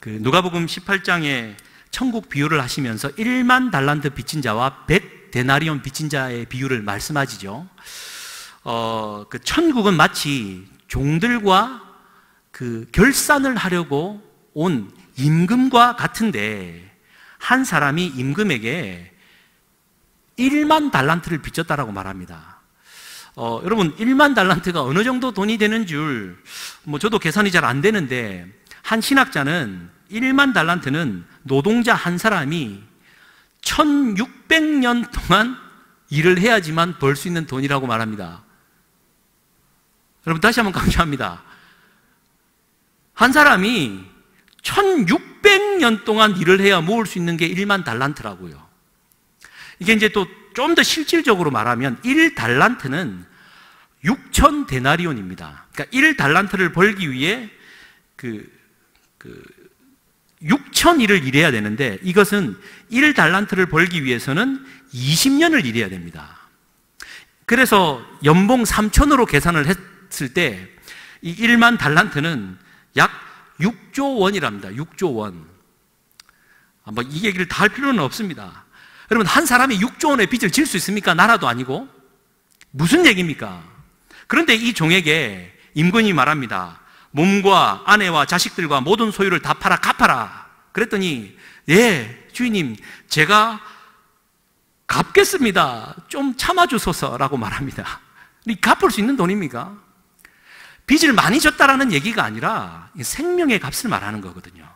누가복음 18장에 천국 비유를 하시면서 1만 달란트 빚진 자와 100데나리온 빚진 자의 비유를 말씀하시죠. 천국은 마치 종들과 결산을 하려고 온 임금과 같은데, 한 사람이 임금에게 1만 달란트를 빚졌다라고 말합니다. 여러분, 1만 달란트가 어느 정도 돈이 되는 줄, 저도 계산이 잘 안 되는데, 한 신학자는 1만 달란트는 노동자 한 사람이 1600년 동안 일을 해야지만 벌 수 있는 돈이라고 말합니다. 여러분, 다시 한번 강조합니다. 한 사람이 1600년 동안 일을 해야 모을 수 있는 게 1만 달란트라고요. 이게 이제 또 좀 더 실질적으로 말하면 1달란트는 6,000데나리온입니다. 그러니까 1달란트를 벌기 위해 6,000일을 일해야 되는데, 이것은 1달란트를 벌기 위해서는 20년을 일해야 됩니다. 그래서 연봉 3,000으로 계산을 했을 때 이 1만 달란트는 약 6조 원이랍니다. 6조 원. 이 얘기를 다 할 필요는 없습니다. 여러분, 한 사람이 6조 원의 빚을 질 수 있습니까? 나라도 아니고. 무슨 얘기입니까? 그런데 이 종에게 임금이 말합니다. 몸과 아내와 자식들과 모든 소유를 다 팔아 갚아라. 그랬더니, 예, 주인님, 제가 갚겠습니다. 좀 참아주소서라고 말합니다. 갚을 수 있는 돈입니까? 빚을 많이 졌다라는 얘기가 아니라 생명의 값을 말하는 거거든요.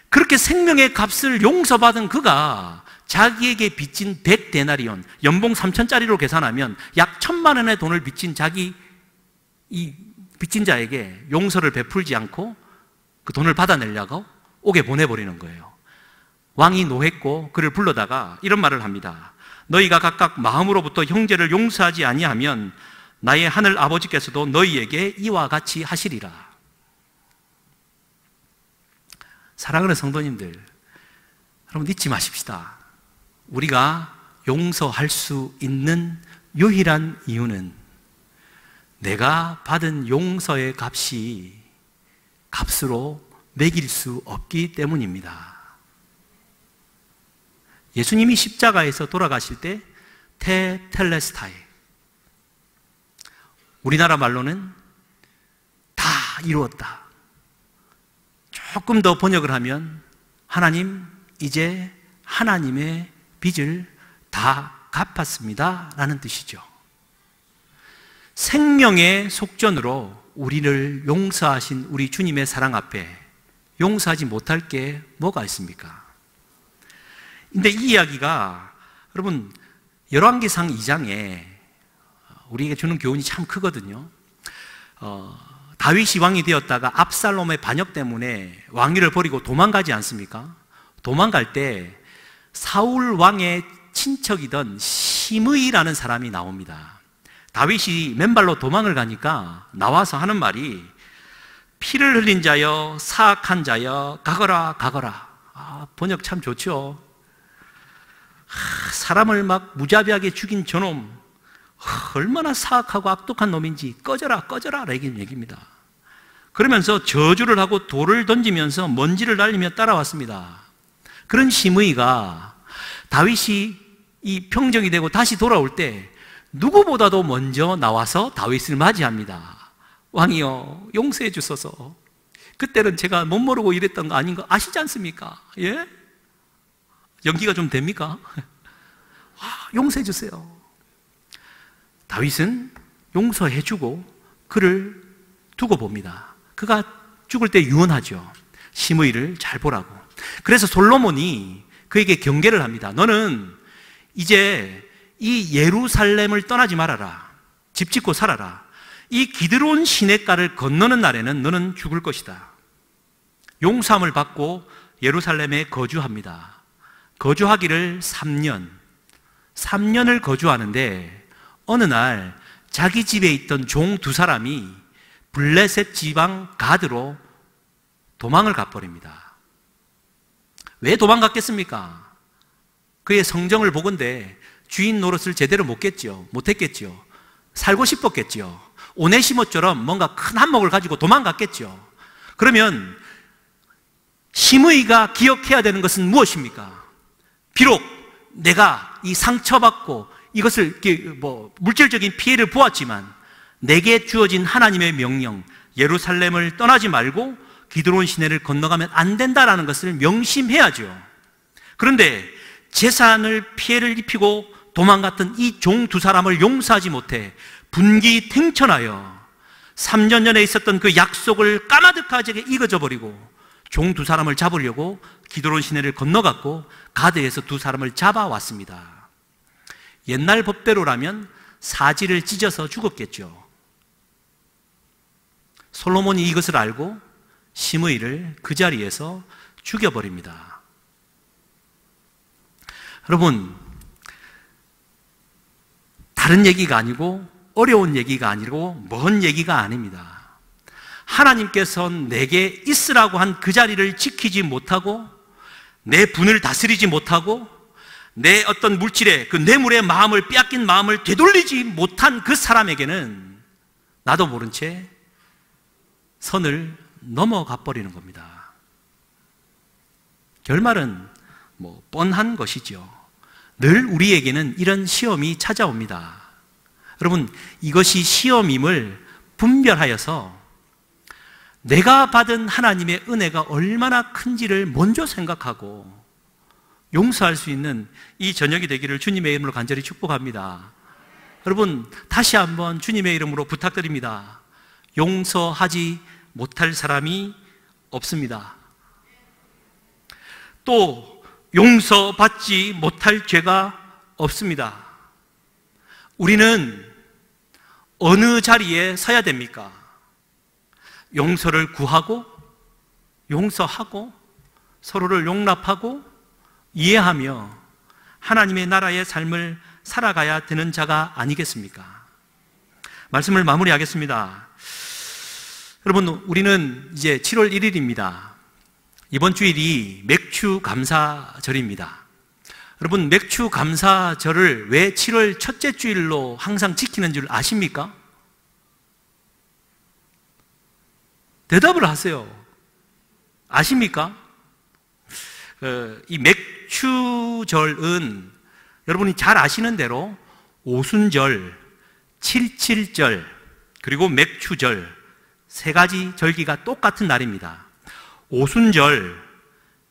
그렇게 생명의 값을 용서받은 그가 자기에게 빚진 100데나리온, 연봉 3,000짜리로 계산하면 약 1,000만 원의 돈을 빚진 이 빚진 자에게 용서를 베풀지 않고 그 돈을 받아내려고 옥에 보내버리는 거예요. 왕이 노했고 그를 불러다가 이런 말을 합니다. 너희가 각각 마음으로부터 형제를 용서하지 아니하면 나의 하늘 아버지께서도 너희에게 이와 같이 하시리라. 사랑하는 성도님들, 여러분 잊지 마십시다. 우리가 용서할 수 있는 유일한 이유는 내가 받은 용서의 값이 값으로 매길 수 없기 때문입니다. 예수님이 십자가에서 돌아가실 때 테텔레스타이, 우리나라 말로는 다 이루었다. 조금 더 번역을 하면 하나님, 이제 하나님의 빚을 다 갚았습니다 라는 뜻이죠. 생명의 속전으로 우리를 용서하신 우리 주님의 사랑 앞에 용서하지 못할 게 뭐가 있습니까? 근데 이 이야기가 여러분 열왕기상 2장에 우리에게 주는 교훈이 참 크거든요. 다윗이 왕이 되었다가 압살롬의 반역 때문에 왕위를 버리고 도망가지 않습니까? 도망갈 때 사울 왕의 친척이던 시므이라는 사람이 나옵니다. 다윗이 맨발로 도망을 가니까 나와서 하는 말이 피를 흘린 자여, 사악한 자여, 가거라 가거라. 번역 참 좋죠. 사람을 막 무자비하게 죽인 저놈, 얼마나 사악하고 악독한 놈인지 꺼져라 꺼져라 라는 얘기입니다. 그러면서 저주를 하고 돌을 던지면서 먼지를 날리며 따라왔습니다. 그런 시므이가 다윗이 이 평정이 되고 다시 돌아올 때 누구보다도 먼저 나와서 다윗을 맞이합니다. 왕이여, 용서해 주소서. 그때는 제가 못 모르고 이랬던 거 아닌 거 아시지 않습니까? 예? 연기가 좀 됩니까? 용서해 주세요. 다윗은 용서해 주고 그를 두고 봅니다. 그가 죽을 때 유언하죠. 시므이를 잘 보라고. 그래서 솔로몬이 그에게 경계를 합니다. 너는 이제 이 예루살렘을 떠나지 말아라. 집 짓고 살아라. 이 기드론 시냇가를 건너는 날에는 너는 죽을 것이다. 용서함을 받고 예루살렘에 거주합니다. 거주하기를 3년을 거주하는데 어느 날 자기 집에 있던 종 2사람이 블레셋 지방 가드로 도망을 가버립니다. 왜 도망갔겠습니까? 그의 성정을 보건대 주인 노릇을 제대로 못했겠죠. 살고 싶었겠죠. 오네시모처럼 뭔가 큰 한몫을 가지고 도망갔겠죠. 그러면 시므이가 기억해야 되는 것은 무엇입니까? 비록 내가 이 상처받고 이것을 물질적인 피해를 보았지만 내게 주어진 하나님의 명령, 예루살렘을 떠나지 말고 기드론 시내를 건너가면 안 된다라는 것을 명심해야죠. 그런데 재산을 피해를 입히고 도망갔던 이 종 두 사람을 용서하지 못해 분기탱천하여 3년 전에 있었던 그 약속을 까마득하게 잊어져 버리고 종 두 사람을 잡으려고 기드론 시내를 건너갔고 가드에서 두 사람을 잡아왔습니다. 옛날 법대로라면 사지를 찢어서 죽었겠죠. 솔로몬이 이것을 알고 시므이를 그 자리에서 죽여버립니다. 여러분, 다른 얘기가 아니고 어려운 얘기가 아니고 먼 얘기가 아닙니다. 하나님께서는 내게 있으라고 한 그 자리를 지키지 못하고 내 분을 다스리지 못하고 내 어떤 물질의 그 뇌물의 마음을 빼앗긴 마음을 되돌리지 못한 그 사람에게는 나도 모른 채 선을 넘어가 버리는 겁니다. 결말은 뻔한 것이죠. 늘 우리에게는 이런 시험이 찾아옵니다. 여러분, 이것이 시험임을 분별하여서 내가 받은 하나님의 은혜가 얼마나 큰지를 먼저 생각하고 용서할 수 있는 이 저녁이 되기를 주님의 이름으로 간절히 축복합니다. 여러분, 다시 한번 주님의 이름으로 부탁드립니다. 용서하지 못할 사람이 없습니다. 또 용서받지 못할 죄가 없습니다. 우리는 어느 자리에 서야 됩니까? 용서를 구하고 용서하고 서로를 용납하고 이해하며 하나님의 나라의 삶을 살아가야 되는 자가 아니겠습니까? 말씀을 마무리하겠습니다. 여러분, 우리는 이제 7월 1일입니다. 이번 주일이 맥주 감사절입니다. 여러분, 맥주 감사절을 왜 7월 첫째 주일로 항상 지키는 줄 아십니까? 대답을 하세요. 아십니까? 이 맥주절은 여러분이 잘 아시는 대로 오순절, 칠칠절, 그리고 맥주절 세 가지 절기가 똑같은 날입니다. 오순절,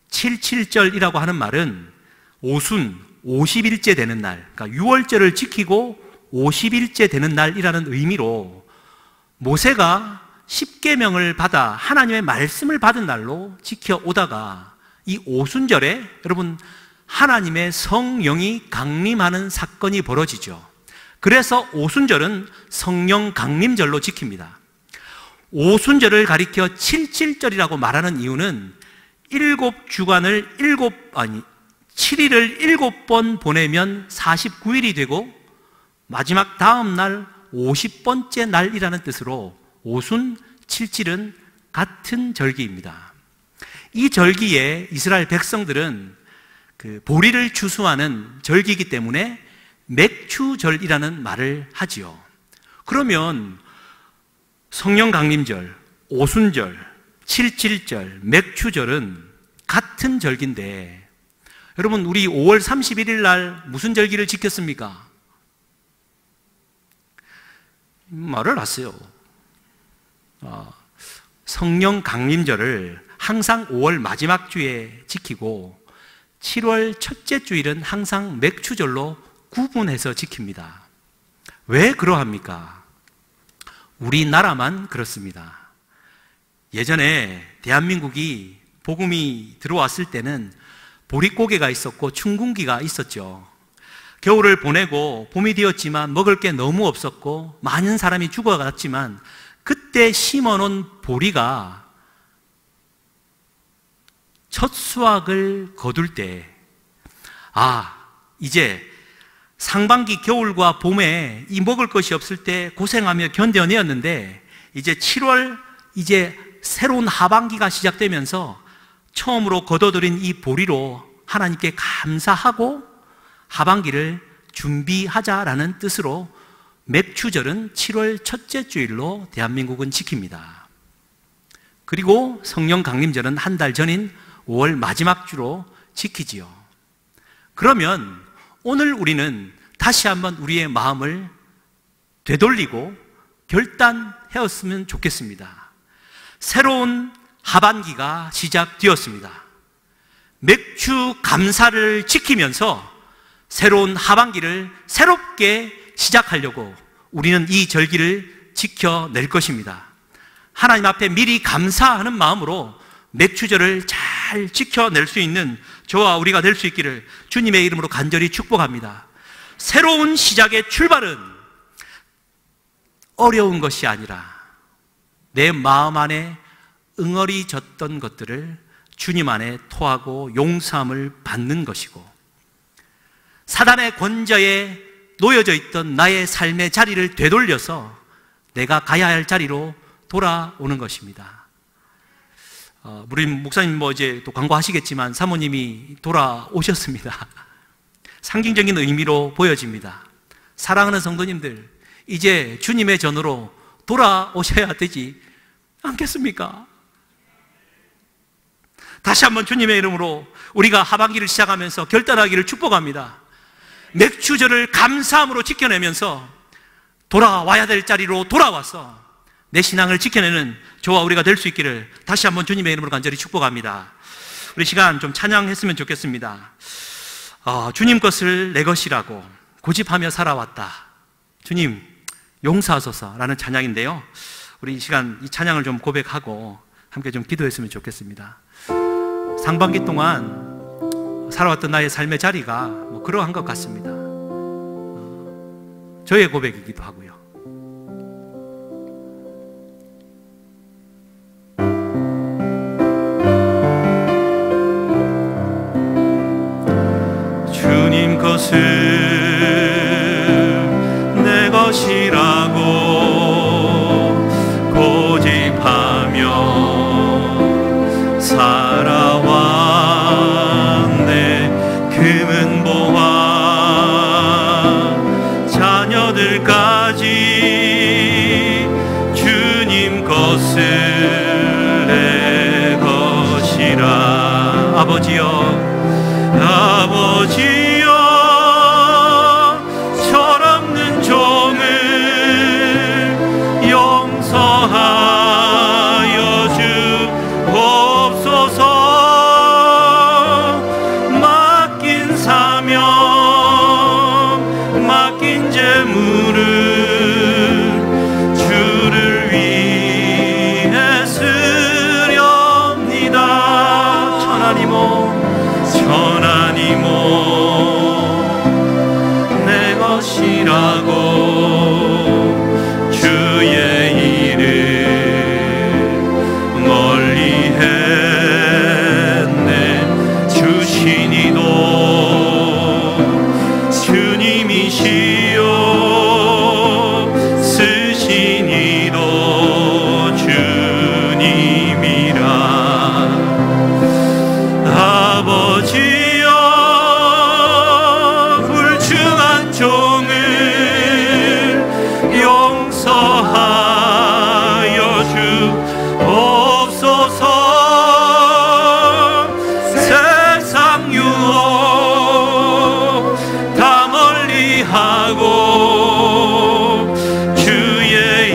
칠칠절이라고 하는 말은 오순, 50일째 되는 날, 그러니까 6월절을 지키고 50일째 되는 날이라는 의미로 모세가 십계명을 받아 하나님의 말씀을 받은 날로 지켜오다가 이 오순절에 여러분 하나님의 성령이 강림하는 사건이 벌어지죠. 그래서 오순절은 성령 강림절로 지킵니다. 오순절을 가리켜 칠칠절이라고 말하는 이유는 7주간을 7일을 7번 보내면 49일이 되고 마지막 다음 날 50번째 날이라는 뜻으로 오순, 칠칠은 같은 절기입니다. 이 절기에 이스라엘 백성들은 그 보리를 추수하는 절기이기 때문에 맥추절이라는 말을 하지요. 그러면 성령 강림절, 오순절, 칠칠절, 맥추절은 같은 절기인데 여러분, 우리 5월 31일 날 무슨 절기를 지켰습니까? 말을 하세요. 성령 강림절을 항상 5월 마지막 주에 지키고 7월 첫째 주일은 항상 맥추절로 구분해서 지킵니다. 왜 그러합니까? 우리나라만 그렇습니다. 예전에 대한민국이 복음이 들어왔을 때는 보릿고개가 있었고 춘궁기가 있었죠. 겨울을 보내고 봄이 되었지만 먹을 게 너무 없었고 많은 사람이 죽어갔지만 그때 심어놓은 보리가 첫 수확을 거둘 때 이제 상반기 겨울과 봄에 이 먹을 것이 없을 때 고생하며 견뎌내었는데 이제 7월 이제 새로운 하반기가 시작되면서 처음으로 거둬들인 이 보리로 하나님께 감사하고 하반기를 준비하자라는 뜻으로 맥추절은 7월 첫째 주일로 대한민국은 지킵니다. 그리고 성령 강림절은 한 달 전인 5월 마지막 주로 지키지요. 그러면 오늘 우리는 다시 한번 우리의 마음을 되돌리고 결단하였으면 좋겠습니다. 새로운 하반기가 시작되었습니다. 맥주 감사를 지키면서 새로운 하반기를 새롭게 시작하려고 우리는 이 절기를 지켜낼 것입니다. 하나님 앞에 미리 감사하는 마음으로 맥주절을 잘 지켜낼 수 있는 저와 우리가 될 수 있기를 주님의 이름으로 간절히 축복합니다. 새로운 시작의 출발은 어려운 것이 아니라 내 마음 안에 응어리졌던 것들을 주님 안에 토하고 용서함을 받는 것이고, 사단의 권좌에 놓여져 있던 나의 삶의 자리를 되돌려서 내가 가야 할 자리로 돌아오는 것입니다. 우리 목사님 이제 또 광고하시겠지만 사모님이 돌아오셨습니다. 상징적인 의미로 보여집니다. 사랑하는 성도님들, 이제 주님의 전으로 돌아오셔야 되지 않겠습니까? 다시 한번 주님의 이름으로 우리가 하반기를 시작하면서 결단하기를 축복합니다. 맥주절을 감사함으로 지켜내면서 돌아와야 될 자리로 돌아와서 내 신앙을 지켜내는 저와 우리가 될 수 있기를 다시 한번 주님의 이름으로 간절히 축복합니다. 우리 시간 좀 찬양했으면 좋겠습니다. 주님 것을 내 것이라고 고집하며 살아왔다. 주님 용서하소서라는 찬양인데요. 우리 이 시간 이 찬양을 좀 고백하고 함께 좀 기도했으면 좋겠습니다. 상반기 동안 살아왔던 나의 삶의 자리가 그러한 것 같습니다. 저의 고백이기도 하고요. 주님 것을 내 것이라고 고집하며 살아왔네. 금은 보화 자녀들까지 주님 것을 내 것이라. 아버지여 철없는 종을 용서하여 주옵소서. 맡긴 사명 맡긴 재물을 주를 위해 쓰렵니다. 천하니모 내 것이라고 주의 일을 멀리 했네. 주신이도 주님이시요 쓰신이도 주님이라. 아버지여 불충한 종을 용서하여 주옵소서. 세상 유혹 다 멀리하고 주의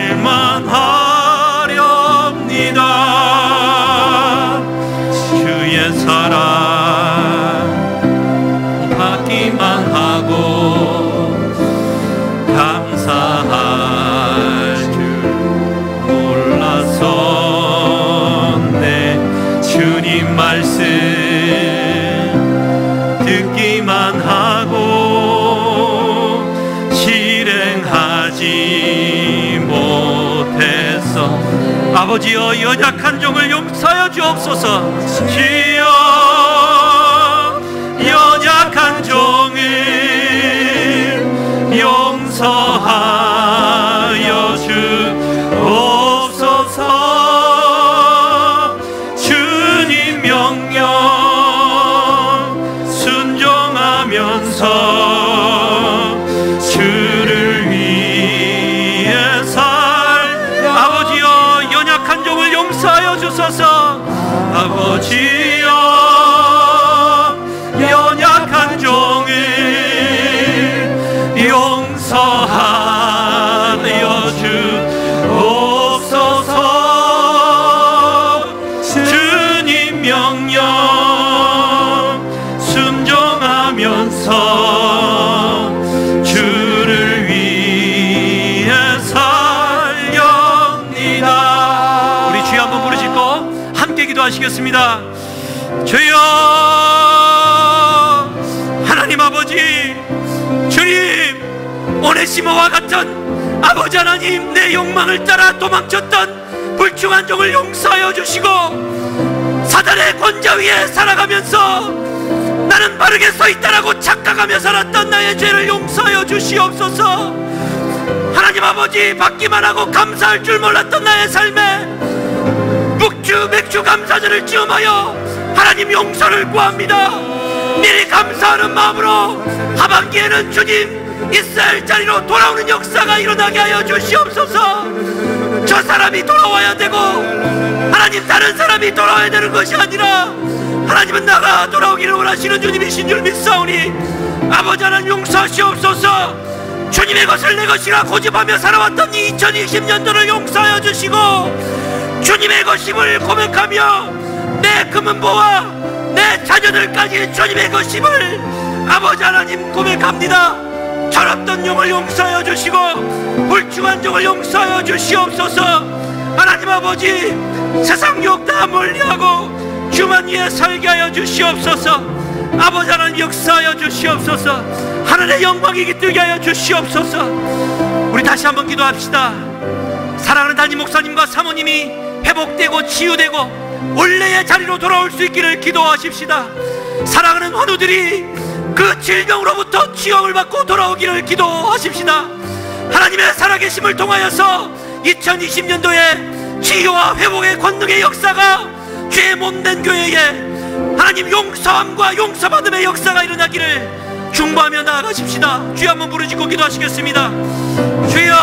일만 하렵니다. 주의 사랑 받기만 하고 감사할 줄 몰랐었네. 주님 말씀 듣기만 하고 실행하지 못했어. 아버지여 연약한 종을 용서하여 주옵소서. 주여 연약한 종을 용서하여 주옵소서. 주님 명령 순종하면서 주여 하나님 아버지, 주님, 오네시모와 같은 아버지 하나님, 내 욕망을 따라 도망쳤던 불충한 종을 용서하여 주시고, 사단의 권좌 위에 살아가면서 나는 바르게 서 있다라고 착각하며 살았던 나의 죄를 용서하여 주시옵소서. 하나님 아버지, 받기만 하고 감사할 줄 몰랐던 나의 삶에 묵주 맥주 감사절을 지음하여 하나님 용서를 구합니다. 미리 감사하는 마음으로 하반기에는 주님 이스라엘 자리로 돌아오는 역사가 일어나게 하여 주시옵소서. 저 사람이 돌아와야 되고 하나님 다른 사람이 돌아와야 되는 것이 아니라 하나님은 나가 돌아오기를 원하시는 주님이신 줄 믿사오니 아버지 하나님 용서하시옵소서. 주님의 것을 내 것이라 고집하며 살아왔던 이 2020년도를 용서하여 주시고, 주님의 것임을 고백하며 내 금은보와 내 자녀들까지 주님의 것임을 아버지 하나님 고백합니다. 철없던 영을 용서하여 주시고 불충한 종을 용서하여 주시옵소서. 하나님 아버지, 세상 욕 다 멀리하고 주만 위에 살게 하여 주시옵소서. 아버지 하나님 역사하여 주시옵소서. 하늘의 영광이 깃들게 하여 주시옵소서. 우리 다시 한번 기도합시다. 사랑하는 담임 목사님과 사모님이 회복되고 치유되고 원래의 자리로 돌아올 수 있기를 기도하십시다. 사랑하는 환우들이 그 질병으로부터 치유를 받고 돌아오기를 기도하십시다. 하나님의 살아계심을 통하여서 2020년도에 치유와 회복의 권능의 역사가 죄 못된 교회에 하나님 용서함과 용서받음의 역사가 일어나기를 중보하며 나아가십시다. 주여 한번 부르짖고 기도하시겠습니다. 주여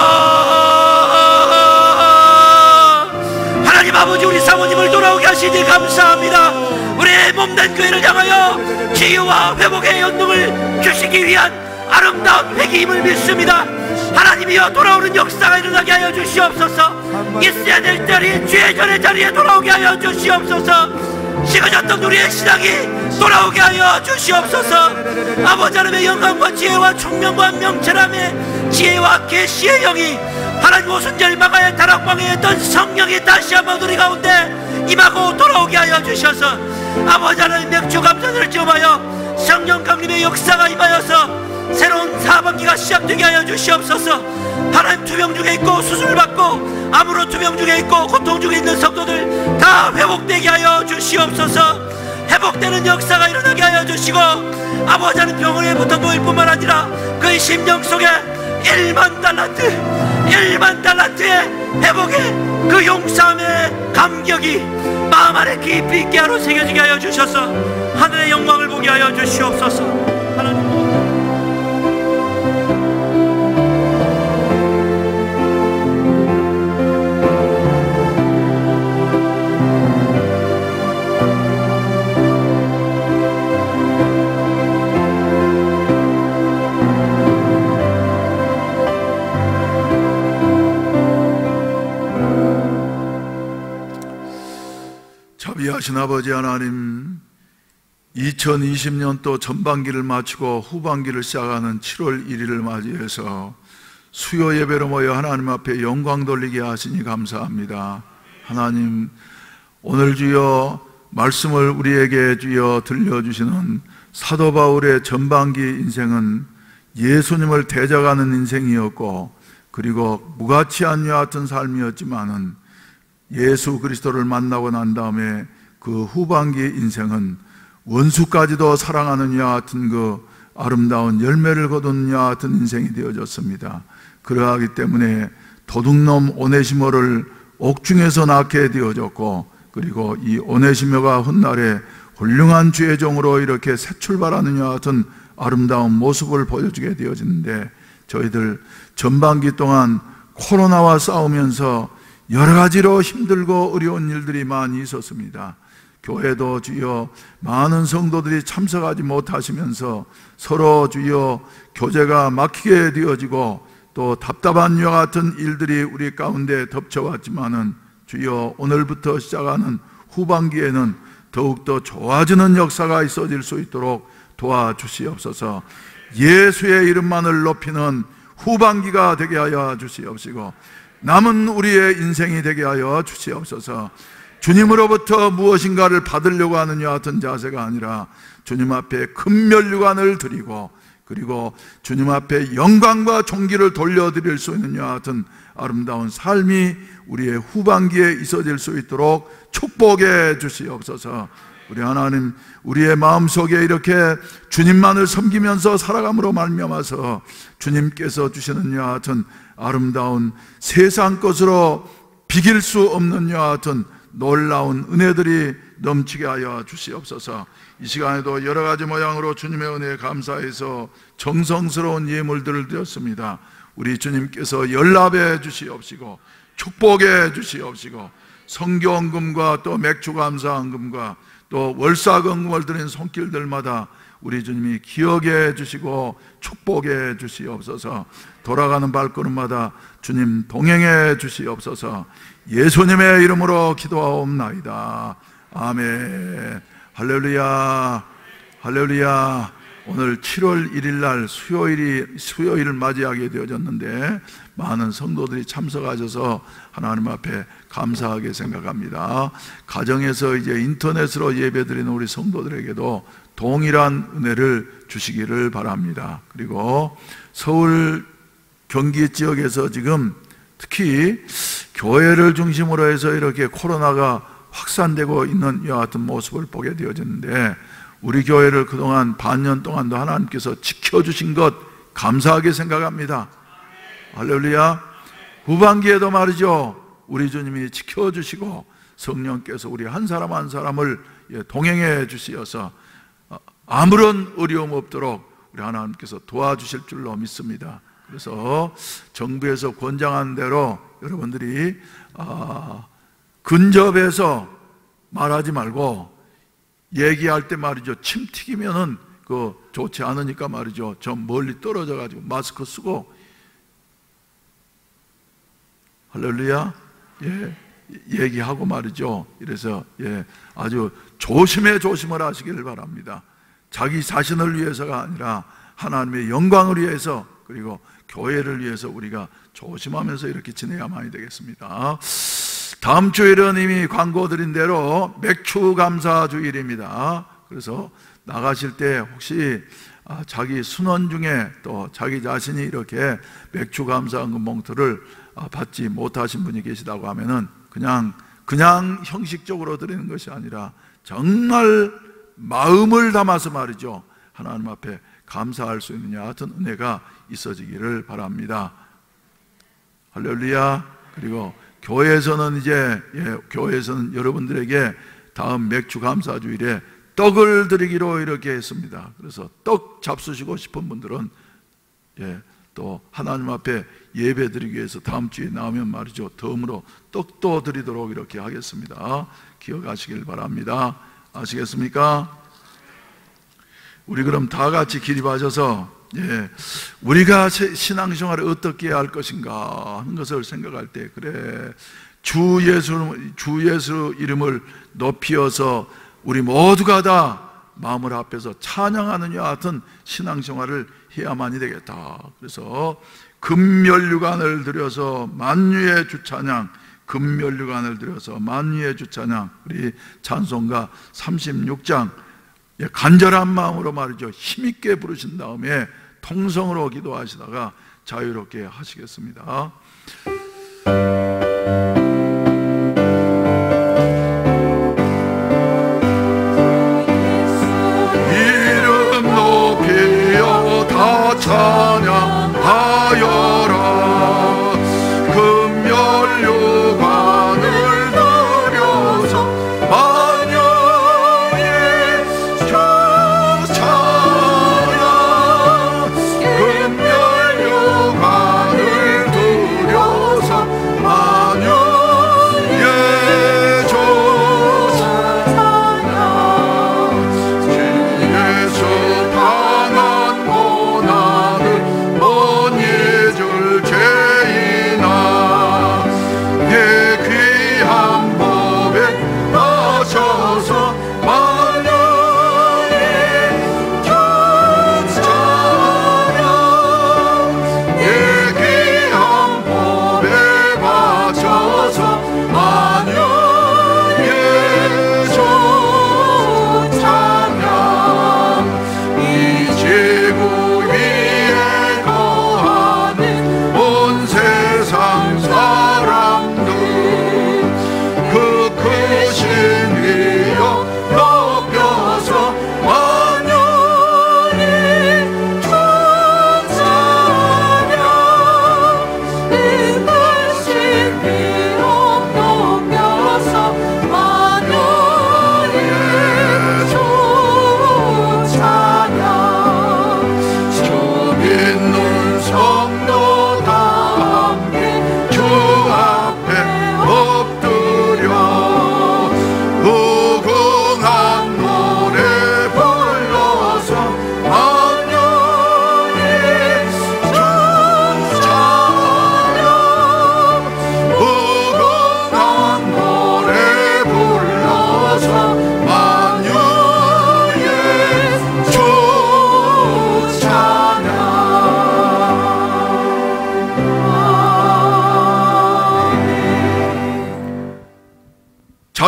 하나님 아버지, 우리 사모님을 돌아오게 하시니 감사합니다. 우리의 몸된 교회를 향하여 치유와 회복의 권능을 주시기 위한 아름다운 회개임을 믿습니다. 하나님이여 돌아오는 역사가 일어나게 하여 주시옵소서. 있어야 될 자리, 죄 전의 자리에 돌아오게 하여 주시옵소서. 식어졌던 우리의 신앙이 돌아오게 하여 주시옵소서. 아버지 하나님의 영광과 지혜와 총명과 명철함의 지혜와 계시의 영이 하나님 오순절 마가의 다락방에 있던 성령이 다시 한번 우리 가운데 임하고 돌아오게 하여 주셔서 아버지 하나님 맥주 감사를 지음하여 성령 강림의 역사가 임하여서 새로운 사반기가 시작되게 하여 주시옵소서. 하나님, 투병 중에 있고 수술을 받고 암으로 투병 중에 있고 고통 중에 있는 성도들 다 회복되게 하여 주시옵소서. 회복되는 역사가 일어나게 하여 주시고, 아버지 하나님 병원에 붙어 놓일 뿐만 아니라 그의 심령 속에 1만 달란트의 회복의 그 용서함의 감격이 마음 안에 깊이 있게 하러 새겨지게 하여 주셔서 하늘의 영광을 보게 하여 주시옵소서. 하나님,
자비하신 아버지 하나님, 2020년도 전반기를 마치고 후반기를 시작하는 7월 1일을 맞이해서 수요 예배로 모여 하나님 앞에 영광 돌리게 하시니 감사합니다. 하나님, 오늘 주여 말씀을 우리에게 주여 들려주시는 사도 바울의 전반기 인생은 예수님을 대적하는 인생이었고, 그리고 무가치한 이와 같은 삶이었지만은 예수 그리스도를 만나고 난 다음에 그 후반기 인생은 원수까지도 사랑하는 이와 같은 그 아름다운 열매를 거둔 이와 같은 인생이 되어졌습니다. 그러하기 때문에 도둑놈 오네시모를 옥중에서 낳게 되어졌고, 그리고 이 오네시모가 훗날에 훌륭한 주의 종으로 이렇게 새 출발하는 이와 같은 아름다운 모습을 보여주게 되어지는데, 저희들 전반기 동안 코로나와 싸우면서 여러 가지로 힘들고 어려운 일들이 많이 있었습니다. 교회도 주여 많은 성도들이 참석하지 못하시면서 서로 주여 교제가 막히게 되어지고 또 답답한 이와 같은 일들이 우리 가운데 덮쳐왔지만은 주여 오늘부터 시작하는 후반기에는 더욱더 좋아지는 역사가 있어질 수 있도록 도와주시옵소서. 예수의 이름만을 높이는 후반기가 되게 하여 주시옵시고 남은 우리의 인생이 되게 하여 주시옵소서. 주님으로부터 무엇인가를 받으려고 하는 이와 같은 자세가 아니라 주님 앞에 금면류관을 드리고, 그리고 주님 앞에 영광과 존귀를 돌려드릴 수 있는 이와 같은 아름다운 삶이 우리의 후반기에 있어질 수 있도록 축복해 주시옵소서. 우리 하나님, 우리의 마음속에 이렇게 주님만을 섬기면서 살아감으로 말미암아서 주님께서 주시는 이와 같은 아름다운 세상 것으로 비길 수 없는 이와 같은 놀라운 은혜들이 넘치게 하여 주시옵소서. 이 시간에도 여러 가지 모양으로 주님의 은혜에 감사해서 정성스러운 예물들을 드렸습니다. 우리 주님께서 연락해 주시옵시고 축복해 주시옵시고, 성경금과 또 맥주 감사헌금과 또 월사금을 드린 손길들마다 우리 주님이 기억해 주시고 축복해 주시옵소서. 돌아가는 발걸음마다 주님 동행해 주시옵소서. 예수님의 이름으로 기도하옵나이다. 아멘. 할렐루야, 할렐루야. 오늘 7월 1일 날 수요일을 맞이하게 되어졌는데 많은 성도들이 참석하셔서 하나님 앞에 감사하게 생각합니다. 가정에서 이제 인터넷으로 예배드리는 우리 성도들에게도 동일한 은혜를 주시기를 바랍니다. 그리고 서울 경기 지역에서 지금 특히 교회를 중심으로 해서 이렇게 코로나가 확산되고 있는 이와 같은 모습을 보게 되어졌는데, 우리 교회를 그동안 반년 동안도 하나님께서 지켜주신 것 감사하게 생각합니다. 할렐루야. 후반기에도 말이죠, 우리 주님이 지켜주시고 성령께서 우리 한 사람 한 사람을 동행해 주시어서 아무런 어려움 없도록 우리 하나님께서 도와주실 줄로 믿습니다. 그래서 정부에서 권장한 대로 여러분들이 근접해서 말하지 말고, 얘기할 때 말이죠, 침 튀기면은 좋지 않으니까 말이죠, 좀 멀리 떨어져 가지고 마스크 쓰고, 할렐루야, 얘기하고 말이죠. 이래서 아주 조심을 하시기를 바랍니다. 자기 자신을 위해서가 아니라 하나님의 영광을 위해서, 그리고 교회를 위해서 우리가 조심하면서 이렇게 지내야만이 되겠습니다. 다음 주일은 이미 광고 드린 대로 맥주 감사 주일입니다. 그래서 나가실 때 혹시 자기 순원 중에 또 자기 자신이 이렇게 맥주 감사헌금 봉투를 받지 못하신 분이 계시다고 하면은 그냥 형식적으로 드리는 것이 아니라 정말 마음을 담아서 말이죠, 하나님 앞에 감사할 수 있는 여하튼 은혜가 있어지기를 바랍니다. 할렐루야. 그리고 교회에서는 교회에서는 여러분들에게 다음 맥주 감사 주일에 떡을 드리기로 이렇게 했습니다. 그래서 떡 잡수시고 싶은 분들은 또 하나님 앞에 예배 드리기 위해서 다음 주에 나오면 말이죠, 덤으로 떡도 드리도록 이렇게 하겠습니다. 기억하시길 바랍니다. 아시겠습니까? 우리 그럼 다 같이 기립하셔서 우리가 신앙생활을 어떻게 할 것인가 하는 것을 생각할 때, 그래, 주 예수 이름을 높이어서 우리 모두가 다 마음을 합해서 찬양하는 이와 같은 신앙생활을 해야만이 되겠다. 그래서 금면류관을 들여서 만유의 주찬양, 금면류관을 들여서 만유의 주찬양, 우리 찬송가 36장 간절한 마음으로 말이죠, 힘있게 부르신 다음에 통성으로 기도하시다가 자유롭게 하시겠습니다. 이름 높이여 다 찬양하여라. 금면류관을 들여서 만유의 주찬양, 금면류관을 들여서 만유의 주찬양, 주에서 당한 고난을 먼 예전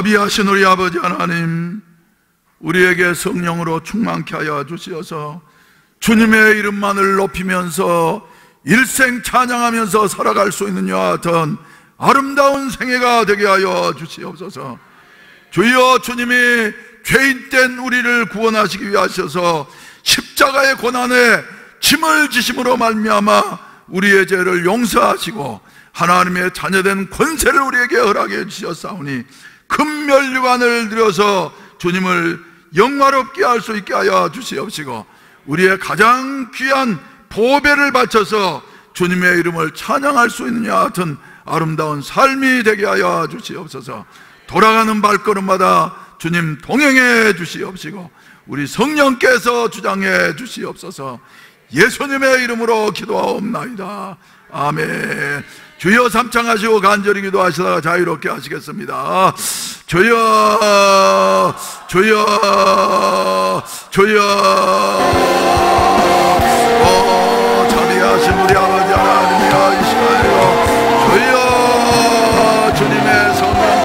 자비하신 우리 아버지 하나님, 우리에게 성령으로 충만케 하여 주시어서 주님의 이름만을 높이면서 일생 찬양하면서 살아갈 수 있는 이와 같은 아름다운 생애가 되게 하여 주시옵소서. 주여, 주님이 죄인된 우리를 구원하시기 위하셔서 십자가의 고난에 짐을 지심으로 말미암아 우리의 죄를 용서하시고 하나님의 자녀된 권세를 우리에게 허락해 주셨사오니 금면류관을 들여서 주님을 영화롭게 할 수 있게 하여 주시옵시고 우리의 가장 귀한 보배를 바쳐서 주님의 이름을 찬양할 수 있는 이와 같은 아름다운 삶이 되게 하여 주시옵소서. 돌아가는 발걸음마다 주님 동행해 주시옵시고 우리 성령께서 주장해 주시옵소서. 예수님의 이름으로 기도하옵나이다. 아멘. 주여 삼창하시고 간절히 기도하시다가 자유롭게 하시겠습니다. 주여, 주여, 주여. 자비하신 우리 아버지